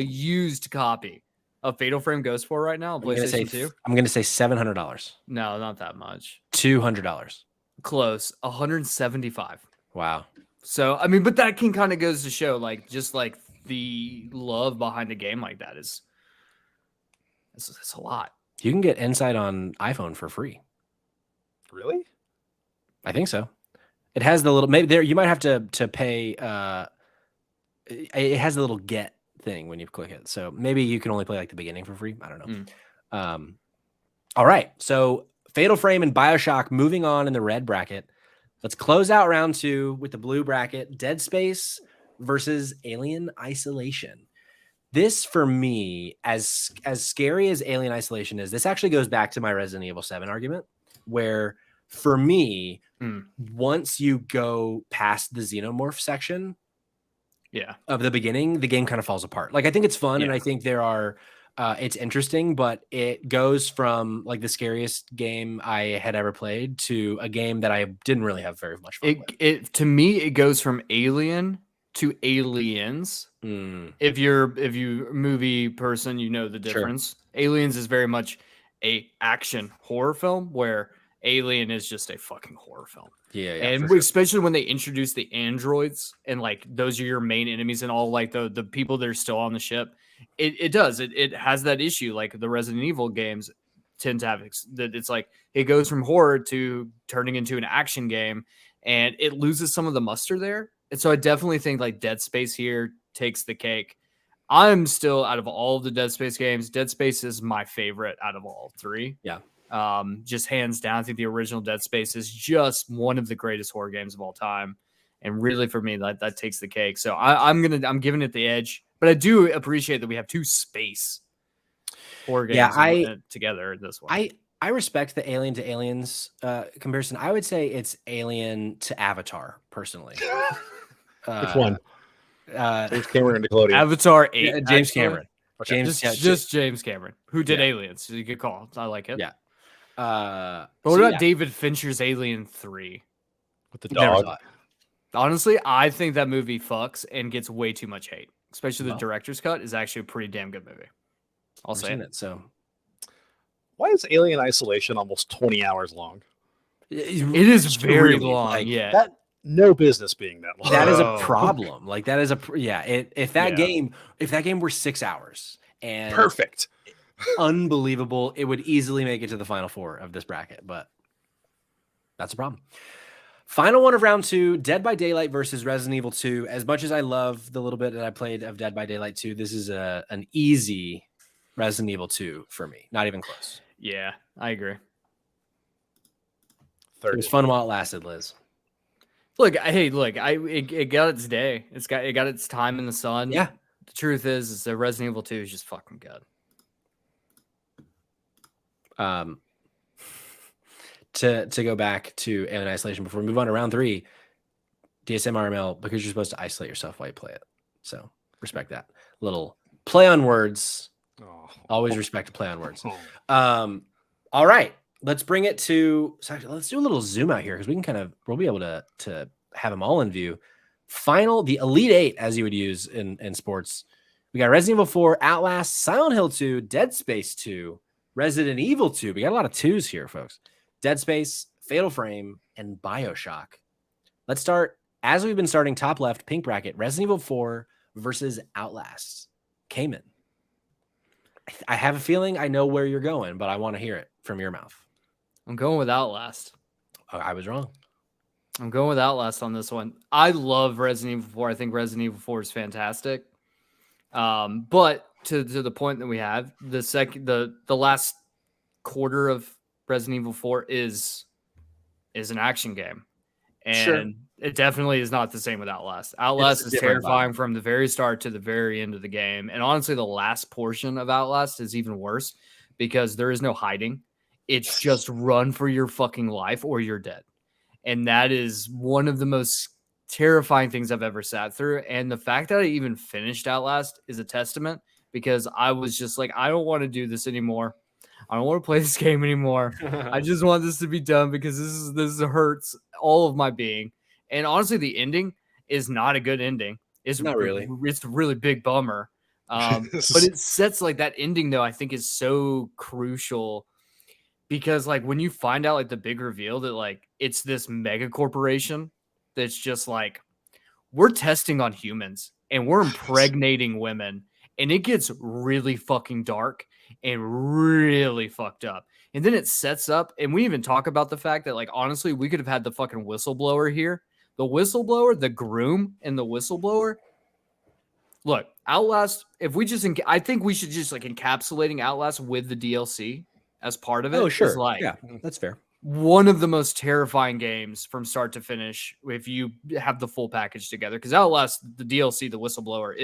used copy of Fatal Frame goes for right now on PlayStation 2?
I'm going to say $700.
No, not that much.
$200. Close.
$175.
Wow.
So, but that can kind of goes to show, like, just like the love behind a game like that is. It's a lot.
You can get Inside on iPhone for free.
Really?
I think so. It has the little maybe there. You might have to pay it has a little get thing when you click it. So maybe you can only play like the beginning for free. I don't know. All right. So Fatal Frame and BioShock moving on in the red bracket. Let's close out round 2 with the blue bracket. Dead Space versus Alien Isolation. This, for me, as scary as Alien Isolation is, this actually goes back to my Resident Evil 7 argument, where for me, once you go past the xenomorph section of the beginning, the game kind of falls apart. Like, I think it's fun, and I think there are it's interesting, but it goes from like the scariest game I had ever played to a game that I didn't really have very much fun with.
To me, it goes from Alien to Aliens. If you're movie person, you know the difference. Sure. Aliens is very much a action horror film, where Alien is just a fucking horror film. And especially when they introduce the androids and like those are your main enemies and all like the people that are still on the ship. It has that issue like the Resident Evil games tend to have, that it's like it goes from horror to turning into an action game, and it loses some of the muster there. And so I definitely think like Dead Space here takes the cake. I'm still, out of all of the Dead Space games, Dead Space is my favorite out of all 3.
Yeah.
Just hands down. I think the original Dead Space is just one of the greatest horror games of all time. And really for me, that takes the cake. So I'm giving it the edge, but I do appreciate that we have 2 space horror games together in this one.
I respect the Alien to Aliens comparison. I would say it's Alien to Avatar, personally.
Which one? James Cameron and Nickelodeon.
Avatar 8.
James Cameron.
Okay.
Just James Cameron, who did Aliens. So you could call. I like it.
Yeah.
But what about David Fincher's Alien 3?
With the dog?
Honestly, I think that movie fucks and gets way too much hate. Especially the director's cut is actually a pretty damn good movie. I'll say it.
So
why is Alien Isolation almost 20 hours long?
It is very long. Like,
that no business being that long.
That is a problem. Like that is if that game were 6 hours and
perfect,
unbelievable, it would easily make it to the final 4 of this bracket, but that's a problem. Final one of round 2, Dead by Daylight versus Resident Evil 2. As much as I love the little bit that I played of Dead by Daylight 2, this is an easy Resident Evil 2 for me. Not even close.
Yeah, I agree.
It was fun while it lasted, Liz.
Look, it got its day. It got its time in the sun.
Yeah.
The truth is that Resident Evil 2 is just fucking good.
To go back to Alien Isolation before we move on to round 3, DSM RML, because you're supposed to isolate yourself while you play it. So respect that. Little play on words. Always respect to play on words. All right. Let's bring it to, let's do a little zoom out here because we'll be able to have them all in view. The Elite 8, as you would use in sports. We got Resident Evil 4, Outlast, Silent Hill 2, Dead Space 2, Resident Evil 2. We got a lot of 2s here, folks. Dead Space, Fatal Frame, and BioShock. Let's start, as we've been starting top left, pink bracket, Resident Evil 4 versus Outlast. Cayman. I have a feeling I know where you're going, but I want to hear it from your mouth.
I'm going with Outlast.
Oh, I was wrong.
I'm going with Outlast on this one. I love Resident Evil 4. I think Resident Evil 4 is fantastic. But to the point that we have, the last quarter of Resident Evil 4 is an action game. And it definitely is not the same with Outlast. Outlast is terrifying from the very start to the very end of the game. And honestly, the last portion of Outlast is even worse because there is no hiding. It's just run for your fucking life or you're dead. And that is one of the most terrifying things I've ever sat through. And the fact that I even finished Outlast is a testament because I was just like, I don't want to do this anymore. I don't want to play this game anymore. I just want this to be done because this hurts all of my being. And honestly, the ending is not a good ending. It's not really. It's a really big bummer. But it sets like that ending though, I think is so crucial because like when you find out like the big reveal that like it's this mega corporation that's just like we're testing on humans and we're impregnating women and it gets really fucking dark and really fucked up. And then it sets up, and we even talk about the fact that, like, honestly, we could have had the fucking whistleblower here. The whistleblower, the groom, and the whistleblower look, Outlast, if we just, I think we should just like encapsulating Outlast with the DLC as part of it.
Oh,
is
sure.
like
Yeah, that's fair.
one of the most terrifying games from start to finish if you have the full package together. Because Outlast, the DLC, the Whistleblower,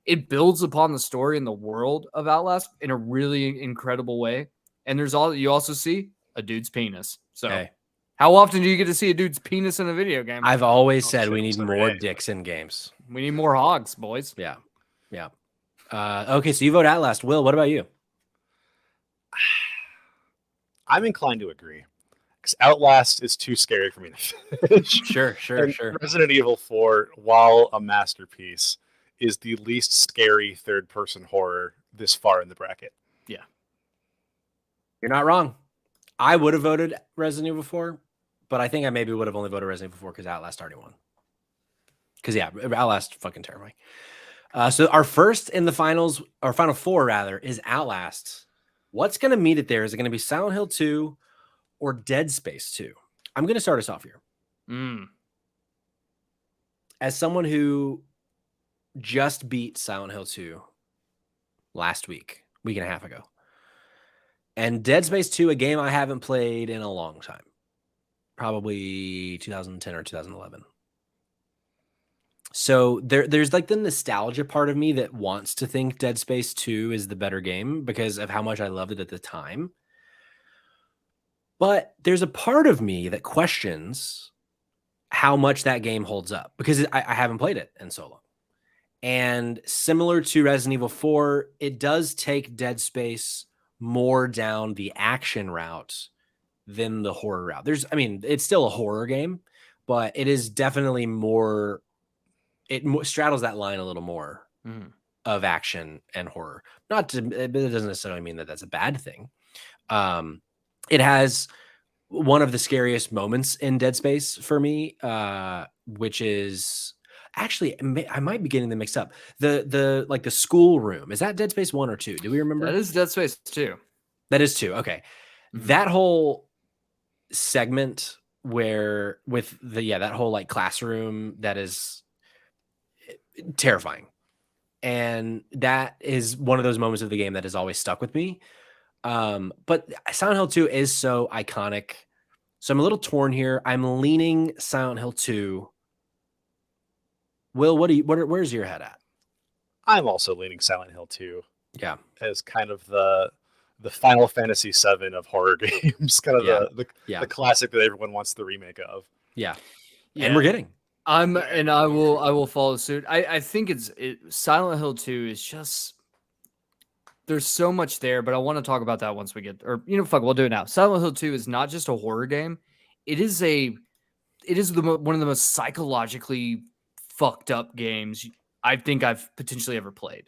it builds upon the story and the world of Outlast in a really incredible way. And you also see a dude's penis. So
Hey,
how often do you get to see a dude's penis in a video game?
I've always said
shit,
we need
it's every
more
day.
dicks in games.
We need more hogs, boys.
Yeah. Okay, so you vote Outlast. Will, what about you?
I'm inclined to agree. Because Outlast is too scary for me to finish.
Sure.
And Resident Evil 4, while a masterpiece, is the least scary third-person horror this far in the bracket.
Yeah.
You're not wrong. I would have voted Resident Evil 4, but I think I maybe would have only voted Resident Evil 4 because Outlast already won. Because, yeah, Outlast fucking terrifying. So our first in the finals, or final four, rather, is Outlast. What's going to meet it there? Is it going to be Silent Hill 2 or Dead Space 2? I'm going to start us off here. As someone who just beat Silent Hill 2 last week and a half ago, and Dead Space 2, a game I haven't played in a long time, probably 2010 or 2011. So there's like the nostalgia part of me that wants to think Dead Space 2 is the better game because of how much I loved it at the time. But there's a part of me that questions how much that game holds up because I haven't played it in so long. And similar to Resident Evil 4, it does take Dead Space more down the action route than the horror route. It's still a horror game, but it is definitely more, it straddles that line a little more of action and horror. It doesn't necessarily mean that that's a bad thing. It has one of the scariest moments in Dead Space for me, which is actually, I might be getting them mixed up. The school room, is that Dead Space 1 or 2? Do we remember?
That is Dead Space 2.
That is 2. Okay. That whole segment where with that whole like classroom, that is terrifying. And that is one of those moments of the game that has always stuck with me. But Silent Hill 2 is so iconic. So I'm a little torn here. I'm leaning Silent Hill 2. Will, where's your head at?
I'm also leaning Silent Hill 2.
Yeah.
As kind of the Final Fantasy VII of horror games, kind of the classic that everyone wants the remake of.
Yeah. And we're getting.
I will follow suit. I think Silent Hill 2 is just, there's so much there, but I want to talk about that once we get, we'll do it now. Silent Hill 2 is not just a horror game. It is one of the most psychologically fucked up games I think I've potentially ever played.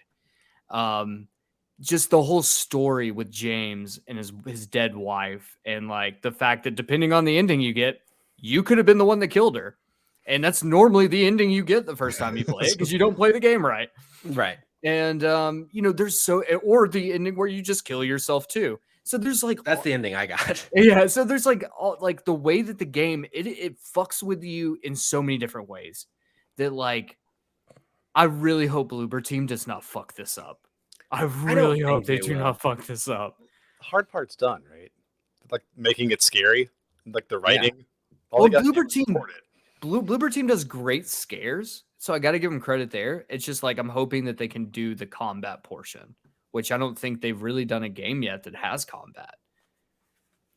Just the whole story with James and his dead wife, and like the fact that depending on the ending you get, you could have been the one that killed her. And that's normally the ending you get the first time you play it because you don't play the game right.
Right.
And, there's or the ending where you just kill yourself too. So there's like,
that's the ending I got.
Yeah. So there's like the way that the game, it fucks with you in so many different ways that like, I really hope Bloober Team does not fuck this up. I really hope they do not fuck this up.
The hard part's done, right? Like making it scary, like the writing.
Yeah. Well, Bloober Team does great scares, so I got to give them credit there. It's just like I'm hoping that they can do the combat portion, which I don't think they've really done a game yet that has combat.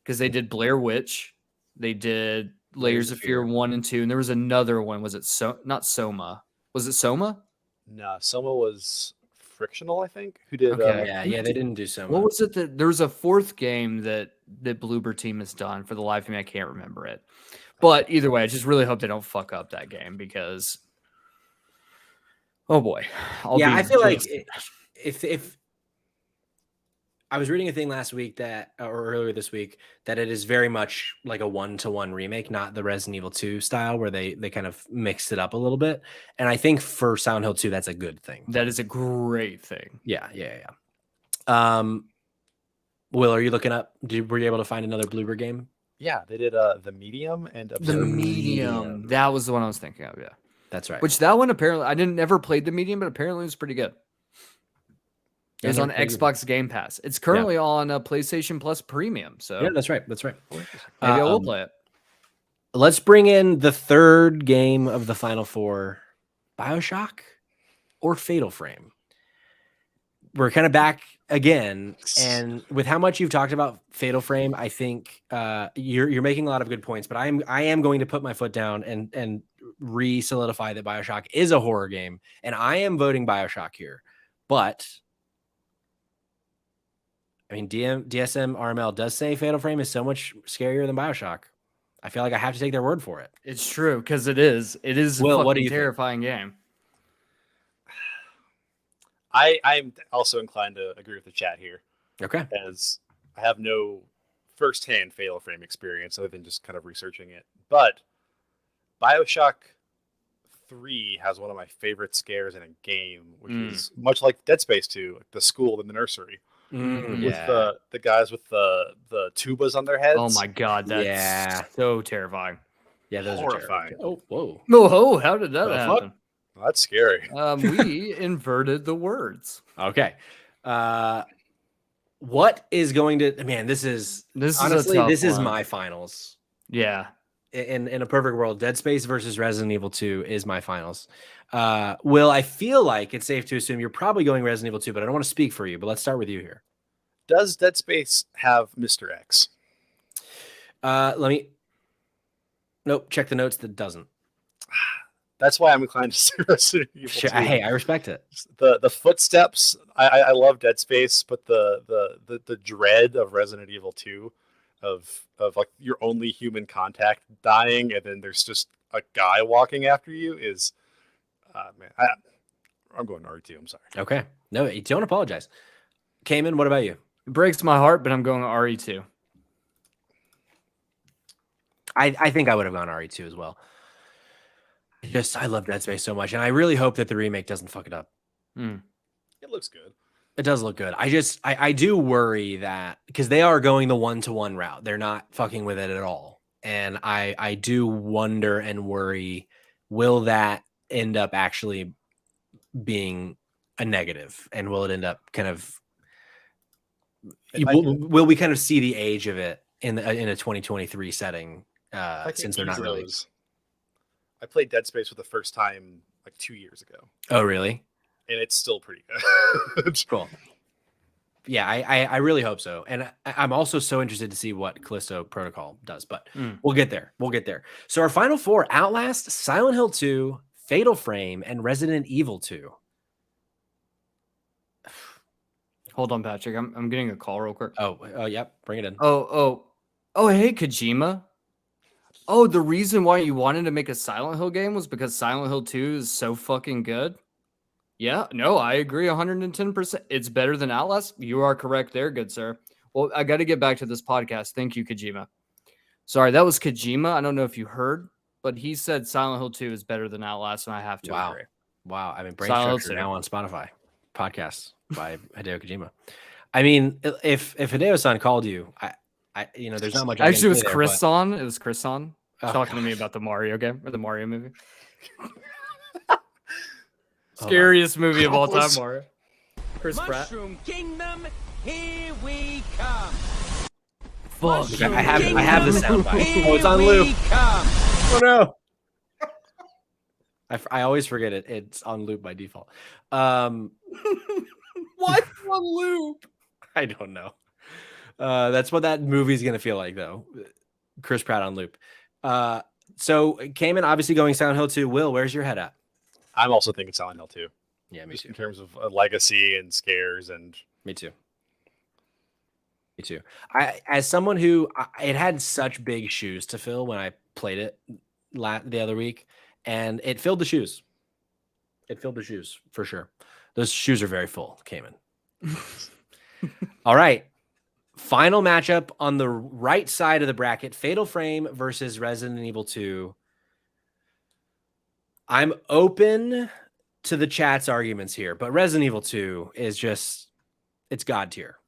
Because they did Blair Witch, they did Layers of Fear 1 and 2, and there was another one. Was it not Soma? Was it Soma?
No, Soma was Frictional, I think. Who did?
Okay. They didn't do Soma.
What was it that there was a fourth game that Bloober Team has done? For the life of me, I can't remember it. But either way, I just really hope they don't fuck up that game because, oh boy.
I feel like if I was reading a thing last week or earlier this week that it is very much like a 1-to-1 remake, not the Resident Evil 2 style where they kind of mixed it up a little bit. And I think for Silent Hill 2, that's a good thing.
That is a great thing.
Yeah. Will, are you looking up? Were you able to find another Bloober game?
Yeah, they did The Medium and
The Medium. That was the one I was thinking of, yeah.
That's right.
Which that one apparently I didn't never played the medium, but apparently it was pretty good.
Yeah,
It's
no,
on
pretty good.
Xbox Game Pass. It's currently on PlayStation Plus Premium, so
Yeah, that's right. That's right.
maybe I will play it.
Let's bring in the third game of the Final Four: BioShock or Fatal Frame. We're kind of back again, and with how much you've talked about Fatal Frame, I think you're making a lot of good points. But I am going to put my foot down and re-solidify that BioShock is a horror game, and I am voting BioShock here. But I mean, DSM RML does say Fatal Frame is so much scarier than BioShock. I feel like I have to take their word for it.
It's true because it is. It is
Will,
a
what do
fucking
you think?
terrifying game.
I'm also inclined to agree with the chat here,
Okay.
as I have no firsthand Fatal Frame experience other than just kind of researching it. But BioShock 3 has one of my favorite scares in a game, which is much like Dead Space 2, like the school in the nursery. With the guys with the tubas on their heads.
Oh my god, that's so terrifying.
Yeah, those
horrifying.
are terrifying. Oh, whoa.
Oh, how did that happen?
Well, that's scary.
We inverted the words.
Okay. What is going to this is honestly
a tough
this is
one.
my finals.
Yeah.
In a perfect world, Dead Space versus Resident Evil 2 is my finals. Will, I feel like it's safe to assume you're probably going Resident Evil 2, but I don't want to speak for you. But let's start with you here.
Does Dead Space have Mr. X?
Nope. Check the notes. That doesn't.
That's why I'm inclined to say Resident Evil 2.
Hey, I respect it.
The footsteps. I love Dead Space, but the dread of Resident Evil 2, of like your only human contact dying, and then there's just a guy walking after you is, man. I'm going R2. I'm sorry.
Okay. No, you don't apologize. Cayman, what about you?
It breaks my heart, but I'm going RE2.
I think I would have gone RE2 as well. I love Dead Space so much, and I really hope that the remake doesn't fuck it up.
It looks good.
It does look good. I do worry that because they are going the 1-to-1 route. They're not fucking with it at all. And I do wonder and worry, will that end up actually being a negative? And will it end up kind of will we kind of see the age of it in a 2023 setting since they're not really
I played Dead Space for the first time like 2 years ago.
Oh, really?
And it's still pretty good.
Cool. Yeah, I really hope so. And I'm also so interested to see what Callisto Protocol does, but we'll get there. We'll get there. So our final four: Outlast, Silent Hill 2, Fatal Frame, and Resident Evil 2.
Hold on, Patrick. I'm getting a call real quick.
Oh, yep. Bring it in.
Oh, hey, Kojima. Oh, the reason why you wanted to make a Silent Hill game was because Silent Hill 2 is so fucking good? Yeah, no, I agree 110%. It's better than Outlast. You are correct there, good sir. Well, I got to get back to this podcast. Thank you, Kojima. Sorry, that was Kojima. I don't know if you heard, but he said Silent Hill 2 is better than Outlast, and I have to agree.
Wow. I mean, Brain
Silent
Structure
Hill
now on Spotify. Podcasts by Hideo Kojima. I mean, if Hideo-san called you, I there's not much.
Actually, it was Chris on. It was Chris on.
Oh,
talking to me about the Mario game or the Mario movie. Scariest movie of all time, Mario. Chris Pratt.
Mushroom Kingdom, here we come.
Fuck.
I have the soundbite. Oh, it's on loop. Oh no. I always forget it. It's on loop by default.
Why on loop?
I don't know. That's what that movie's gonna feel like, though. Chris Pratt on loop. So Cayman obviously going Silent Hill 2. Will, where's your head at?
I'm also thinking Silent Hill 2.
Yeah, me
just
too.
In terms of legacy and scares and.
Me too. As someone who it had such big shoes to fill when I played it the other week, and it filled the shoes. It filled the shoes for sure. Those shoes are very full, Cayman. All right. Final matchup on the right side of the bracket: Fatal Frame versus Resident Evil 2. I'm open to the chat's arguments here, but Resident Evil 2 is it's God tier.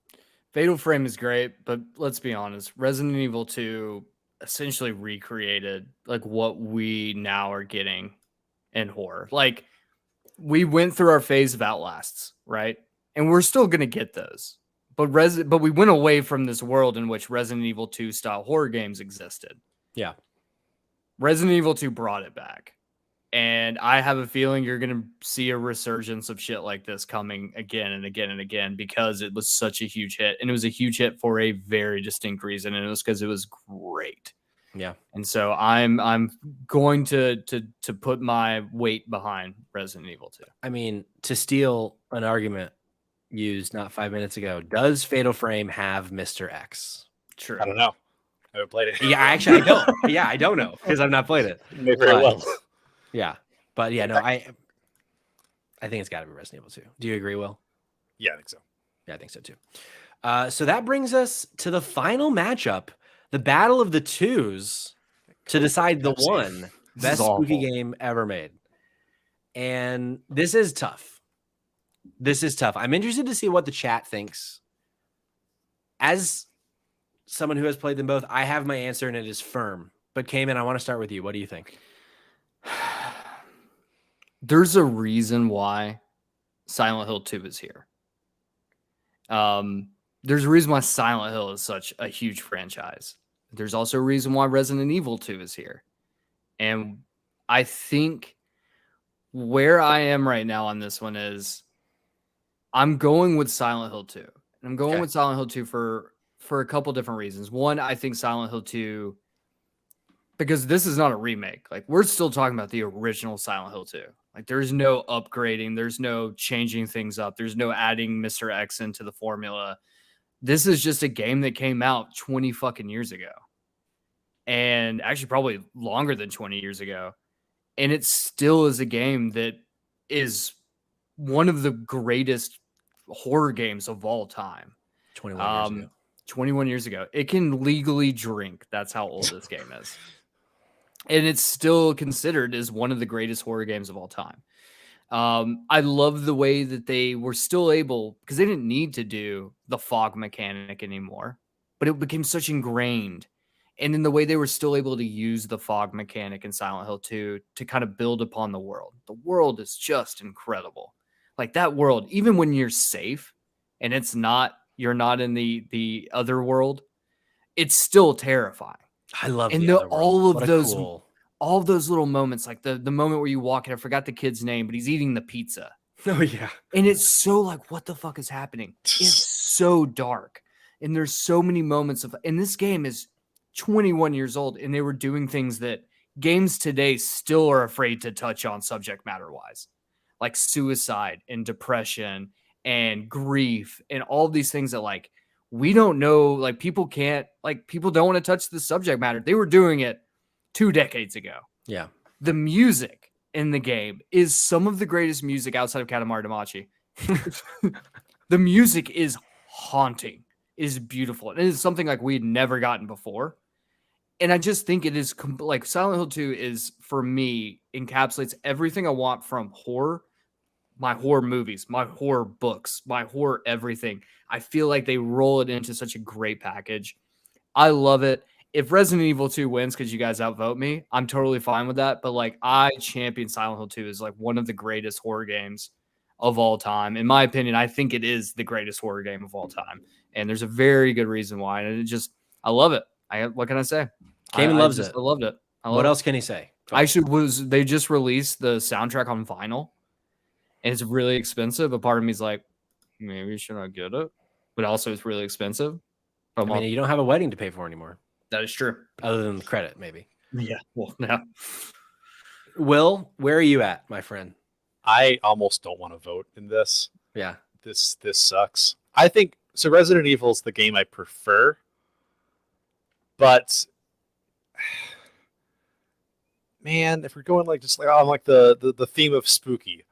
Fatal Frame is great, but let's be honest. Resident Evil 2 essentially recreated like what we now are getting in horror. Like, we went through our phase of Outlasts, right? And we're still going to get those. But we went away from this world in which Resident Evil 2 style horror games existed.
Yeah.
Resident Evil 2 brought it back. And I have a feeling you're going to see a resurgence of shit like this coming again and again and again because it was such a huge hit. And it was a huge hit for a very distinct reason. And it was because it was great.
Yeah.
And so I'm going to put my weight behind Resident Evil 2.
I mean, to steal an argument used not 5 minutes ago, does Fatal Frame have Mr. X?
True.
I don't know. I haven't played it.
Yeah, actually, I don't. Yeah, I don't know because I've not played it.
May very well.
Yeah, but yeah, no, I think it's got to be Resident Evil 2. Do you agree, Will?
Yeah, I think so.
Yeah, I think so too. So that brings us to the final matchup, the battle of the twos, to decide the one best spooky game ever made. And this is tough. I'm interested to see what the chat thinks. As someone who has played them both, I have my answer and it is firm. But Cayman, I want to start with you. What do you think?
There's a reason why Silent Hill 2 is here. There's a reason why Silent Hill is such a huge franchise. There's also a reason why Resident Evil 2 is here. And I think where I am right now on this one is I'm going with Silent Hill 2. And I'm going with Silent Hill 2 for a couple different reasons. One, I think Silent Hill 2, because this is not a remake. Like, we're still talking about the original Silent Hill 2. Like, there's no upgrading. There's no changing things up. There's no adding Mr. X into the formula. This is just a game that came out 20 fucking years ago. And actually probably longer than 20 years ago. And it still is a game that is one of the greatest horror games of all time.
21 years ago.
21 years ago. It can legally drink. That's how old this game is. And it's still considered as one of the greatest horror games of all time. I love the way that they were still able, because they didn't need to do the fog mechanic anymore, but it became such ingrained. And in the way they were still able to use the fog mechanic in Silent Hill 2 to kind of build upon the world. The world is just incredible. Like, that world, even when you're safe and you're not in the other world, it's still terrifying.
I love
and
the other world.
all of those little moments, like the moment where you walk in, I forgot the kid's name, but he's eating the pizza.
Oh yeah.
And it's so like, what the fuck is happening? It's so dark. And there's so many moments and this game is 21 years old, and they were doing things that games today still are afraid to touch on subject matter wise, like suicide and depression and grief and all of these things that, like, we don't know, like, people don't want to touch the subject matter. They were doing it 2 decades ago.
Yeah.
The music in the game is some of the greatest music outside of Katamari Damacy. The music is haunting. It is beautiful. It is something like we'd never gotten before. And I just think it is like Silent Hill 2 is, for me, encapsulates everything I want from horror, my horror movies, my horror books, my horror everything. I feel like they roll it into such a great package. I love it. If Resident Evil 2 wins because you guys outvote me, I'm totally fine with that. But, like, I champion Silent Hill 2 as, like, one of the greatest horror games of all time. In my opinion, I think it is the greatest horror game of all time. And there's a very good reason why. And I love it. What can I say?
Cayman loves it.
I loved it.
What else can he say?
They just released the soundtrack on vinyl, and it's really expensive. But part of me is like, maybe should I get it? But also, it's really expensive.
I mean, you don't have a wedding to pay for anymore.
That is true.
Other than the credit, maybe.
Yeah. Well, no.
Will, where are you at, my friend?
I almost don't want to vote in this.
Yeah.
This sucks. I think so. Resident Evil is the game I prefer, but man, if we're going like just like on like the theme of spooky,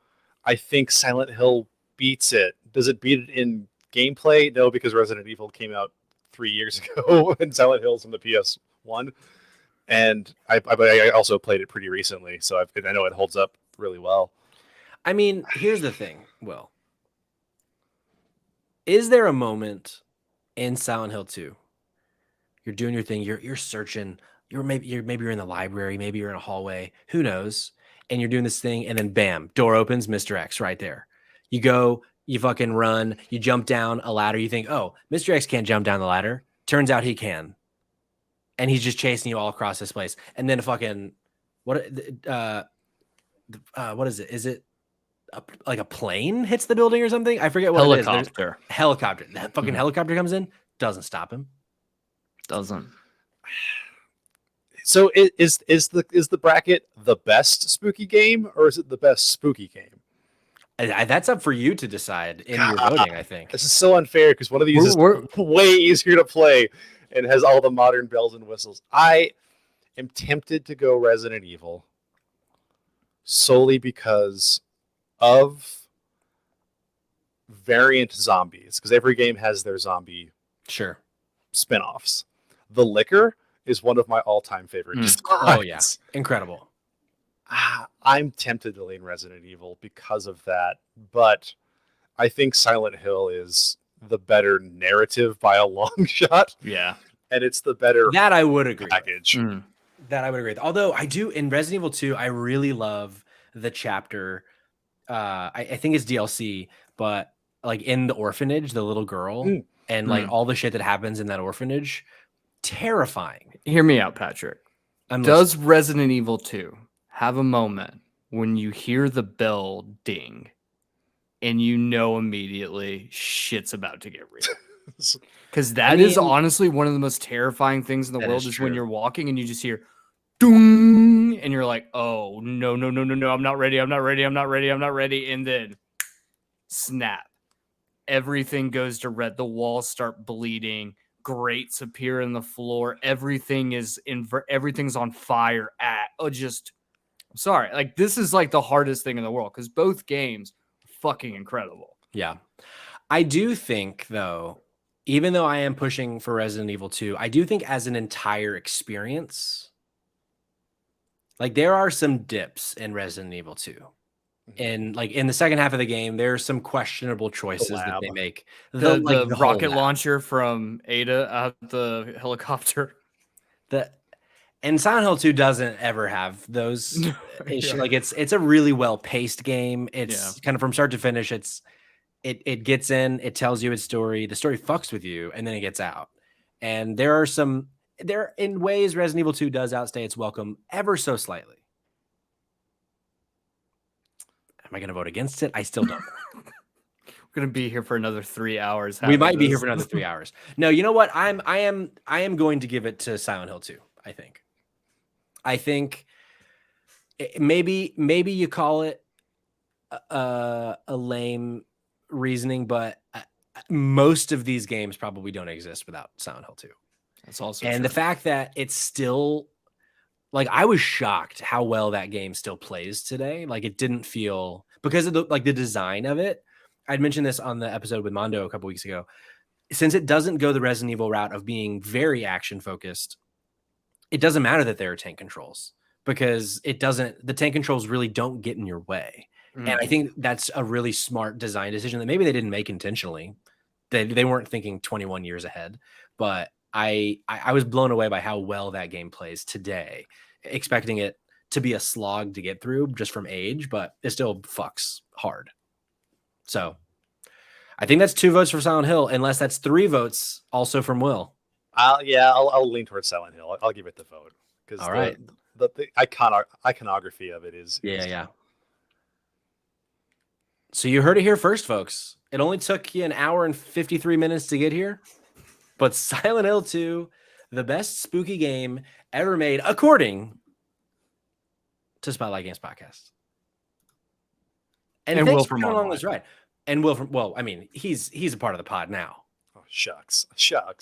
I think Silent Hill beats it. Does it beat it in gameplay? No, because Resident Evil came out 3 years ago and Silent Hill's on the PS1, and I also played it pretty recently, so I know it holds up really well.
I mean, here's the thing, Will. Is there a moment in Silent Hill 2? You're doing your thing, you're searching, maybe you're in the library, maybe you're in a hallway, who knows? and you're doing this thing, and then bam, door opens, Mr. X right there. You go, you fucking run, you jump down a ladder. You think, oh, Mr. X can't jump down the ladder. Turns out he can. And he's just chasing you all across this place. And then fucking, what is it? Is it like a plane hits the building or something? I forget what it is.
Helicopter.
Helicopter. That fucking helicopter comes in, doesn't stop him.
Doesn't.
So is the bracket the best spooky game, or is it the best spooky game?
That's up for you to decide in your voting, I think.
This is so unfair because one of these is way easier to play and has all the modern bells and whistles. I am tempted to go Resident Evil solely because of variant zombies, because every game has their zombie spinoffs. The Liquor is one of my all-time favorite designs.
Oh yeah, incredible.
I'm tempted to lean Resident Evil because of that, but I think Silent Hill is the better narrative by a long shot.
Yeah,
and it's the better
that I would agree
package.
That I would agree with. Although I do in Resident Evil 2, I really love the chapter. I think it's DLC, but like in the orphanage, the little girl and like all the shit that happens in that orphanage, terrifying.
Hear me out, Patrick. Does Resident Evil 2 have a moment when you hear the bell ding and you know immediately shit's about to get real? Because that is honestly one of the most terrifying things in the world is when you're walking and you just hear doom and you're like, oh no, I'm not ready. And then snap. Everything goes to red. The walls start bleeding. Grates appear in the floor. Everything's on fire. I'm sorry. Like, this is like the hardest thing in the world because both games are fucking incredible.
Yeah. I do think, though, even though I am pushing for Resident Evil 2, I do think as an entire experience, like there are some dips in Resident Evil 2. And like in the second half of the game, there are some questionable choices that they make.
The rocket launcher from Ada out the helicopter.
And Silent Hill 2 doesn't ever have those issues. Like it's a really well-paced game. It's kind of from start to finish. It gets in, it tells you its story. The story fucks with you, and then it gets out. And there in ways Resident Evil 2 does outstay its welcome ever so slightly. Am I going to vote against it? I still don't know.
We're going to be here for another 3 hours.
We might be here for another 3 hours. No, you know what? I am going to give it to Silent Hill 2, I think maybe you call it a lame reasoning, but most of these games probably don't exist without Silent Hill 2.
That's also
and
true.
The fact that it's still like, I was shocked how well that game still plays today. Like, it didn't feel, because of the design of it. I'd mentioned this on the episode with Mondo a couple weeks ago. Since it doesn't go the Resident Evil route of being very action focused, it doesn't matter that there are tank controls, because the tank controls really don't get in your way. And I think that's a really smart design decision that maybe they didn't make intentionally. They weren't thinking 21 years ahead, but I was blown away by how well that game plays today, expecting it to be a slog to get through just from age, but it still fucks hard. So I think that's 2 votes for Silent Hill, unless that's 3 votes also from Will.
I'll lean towards Silent Hill. I'll give it the vote because the iconography of it is
yeah. So you heard it here first, folks. It only took you an hour and 53 minutes to get here, but Silent Hill 2, the best spooky game ever made, according to Spooklight Games Podcast. And
Will
thanks for
from
coming along
online.
this ride. And Will I mean, he's a part of the pod now.
Oh, shucks.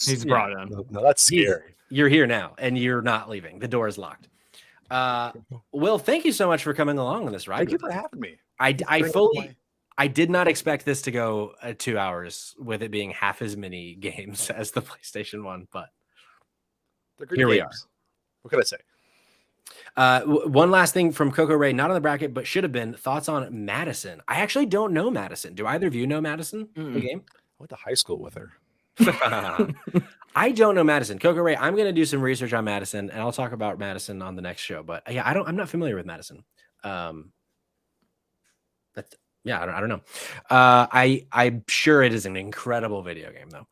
He's brought in.
No, that's scary.
You're here now, and you're not leaving. The door is locked. Will, thank you so much for coming along on this ride.
Thank you for having me.
I did not expect this to go 2 hours with it being half as many games as the PlayStation 1, but here we are.
What can I say?
One last thing from Coco Ray, not on the bracket, but should have been. Thoughts on Madison? I actually don't know Madison. Do either of you know Madison, the game?
I went to high school with her.
I don't know Madison. Coco Ray, I'm going to do some research on Madison, and I'll talk about Madison on the next show. But yeah, I'm not familiar with Madison. That's yeah, I don't know. I'm sure it is an incredible video game though.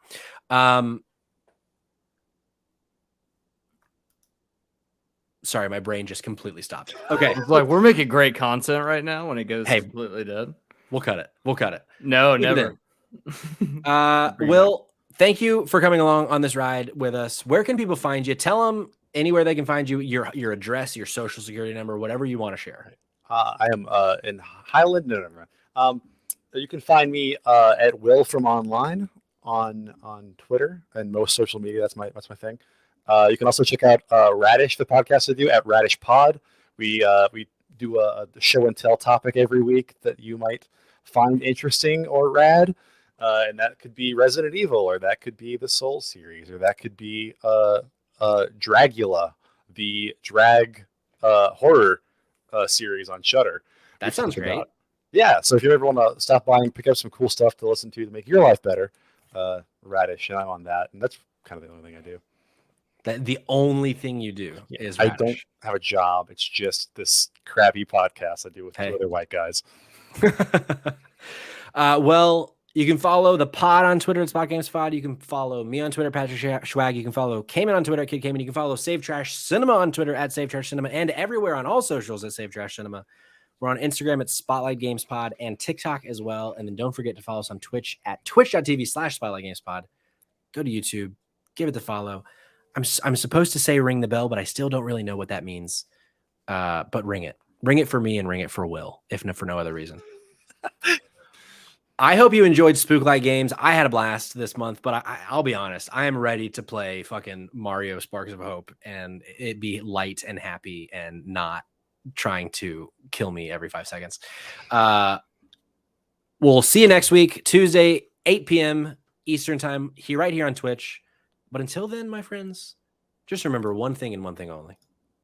Sorry, my brain just completely stopped. Okay,
It's like we're making great content right now when it goes
Hey.
completely dead.
we'll cut it. We'll cut it.
No,
Leave it
never. Bring it
Will, thank you for coming along on this ride with us. Where can people find you? Tell them anywhere they can find you, your address, your social security number, whatever you want to share.
I am in Highland. No. You can find me at Will from Online on Twitter and most social media. That's my thing. You can also check out RadIsh, the podcast I do, at RadIsh Pod. We do a show and tell topic every week that you might find interesting or rad, and that could be Resident Evil, or that could be the Soul series, or that could be Dragula, the drag horror series on Shudder.
That sounds great.
Yeah, so if you ever want to stop by and pick up some cool stuff to listen to make your life better, RadIsh, and I'm on that, and that's kind of the only thing I do.
The only thing you do is
I
RadIsh.
don't have a job. It's just this crappy podcast I do with two other white guys.
Well, you can follow the pod on Twitter at Spot Games Pod. You can follow me on Twitter, Patrick Schwag. You can follow Cayman on Twitter at Kid Cayman. You can follow Save Trash Cinema on Twitter at Save Trash Cinema, and everywhere on all socials at Save Trash Cinema. We're on Instagram at Spotlight Games Pod and TikTok as well. And then don't forget to follow us on Twitch at twitch.tv/Spotlight Games Pod. Go to YouTube, give it the follow. I'm supposed to say ring the bell, but I still don't really know what that means. But ring it. Ring it for me and ring it for Will, if for no other reason. I hope you enjoyed Spooklight Games. I had a blast this month, but I'll be honest. I am ready to play fucking Mario Sparks of Hope and it be light and happy and not trying to kill me every 5 seconds. We'll see you next week, Tuesday, 8 p.m. Eastern time, right here on Twitch. But until then, my friends, just remember one thing and one thing only.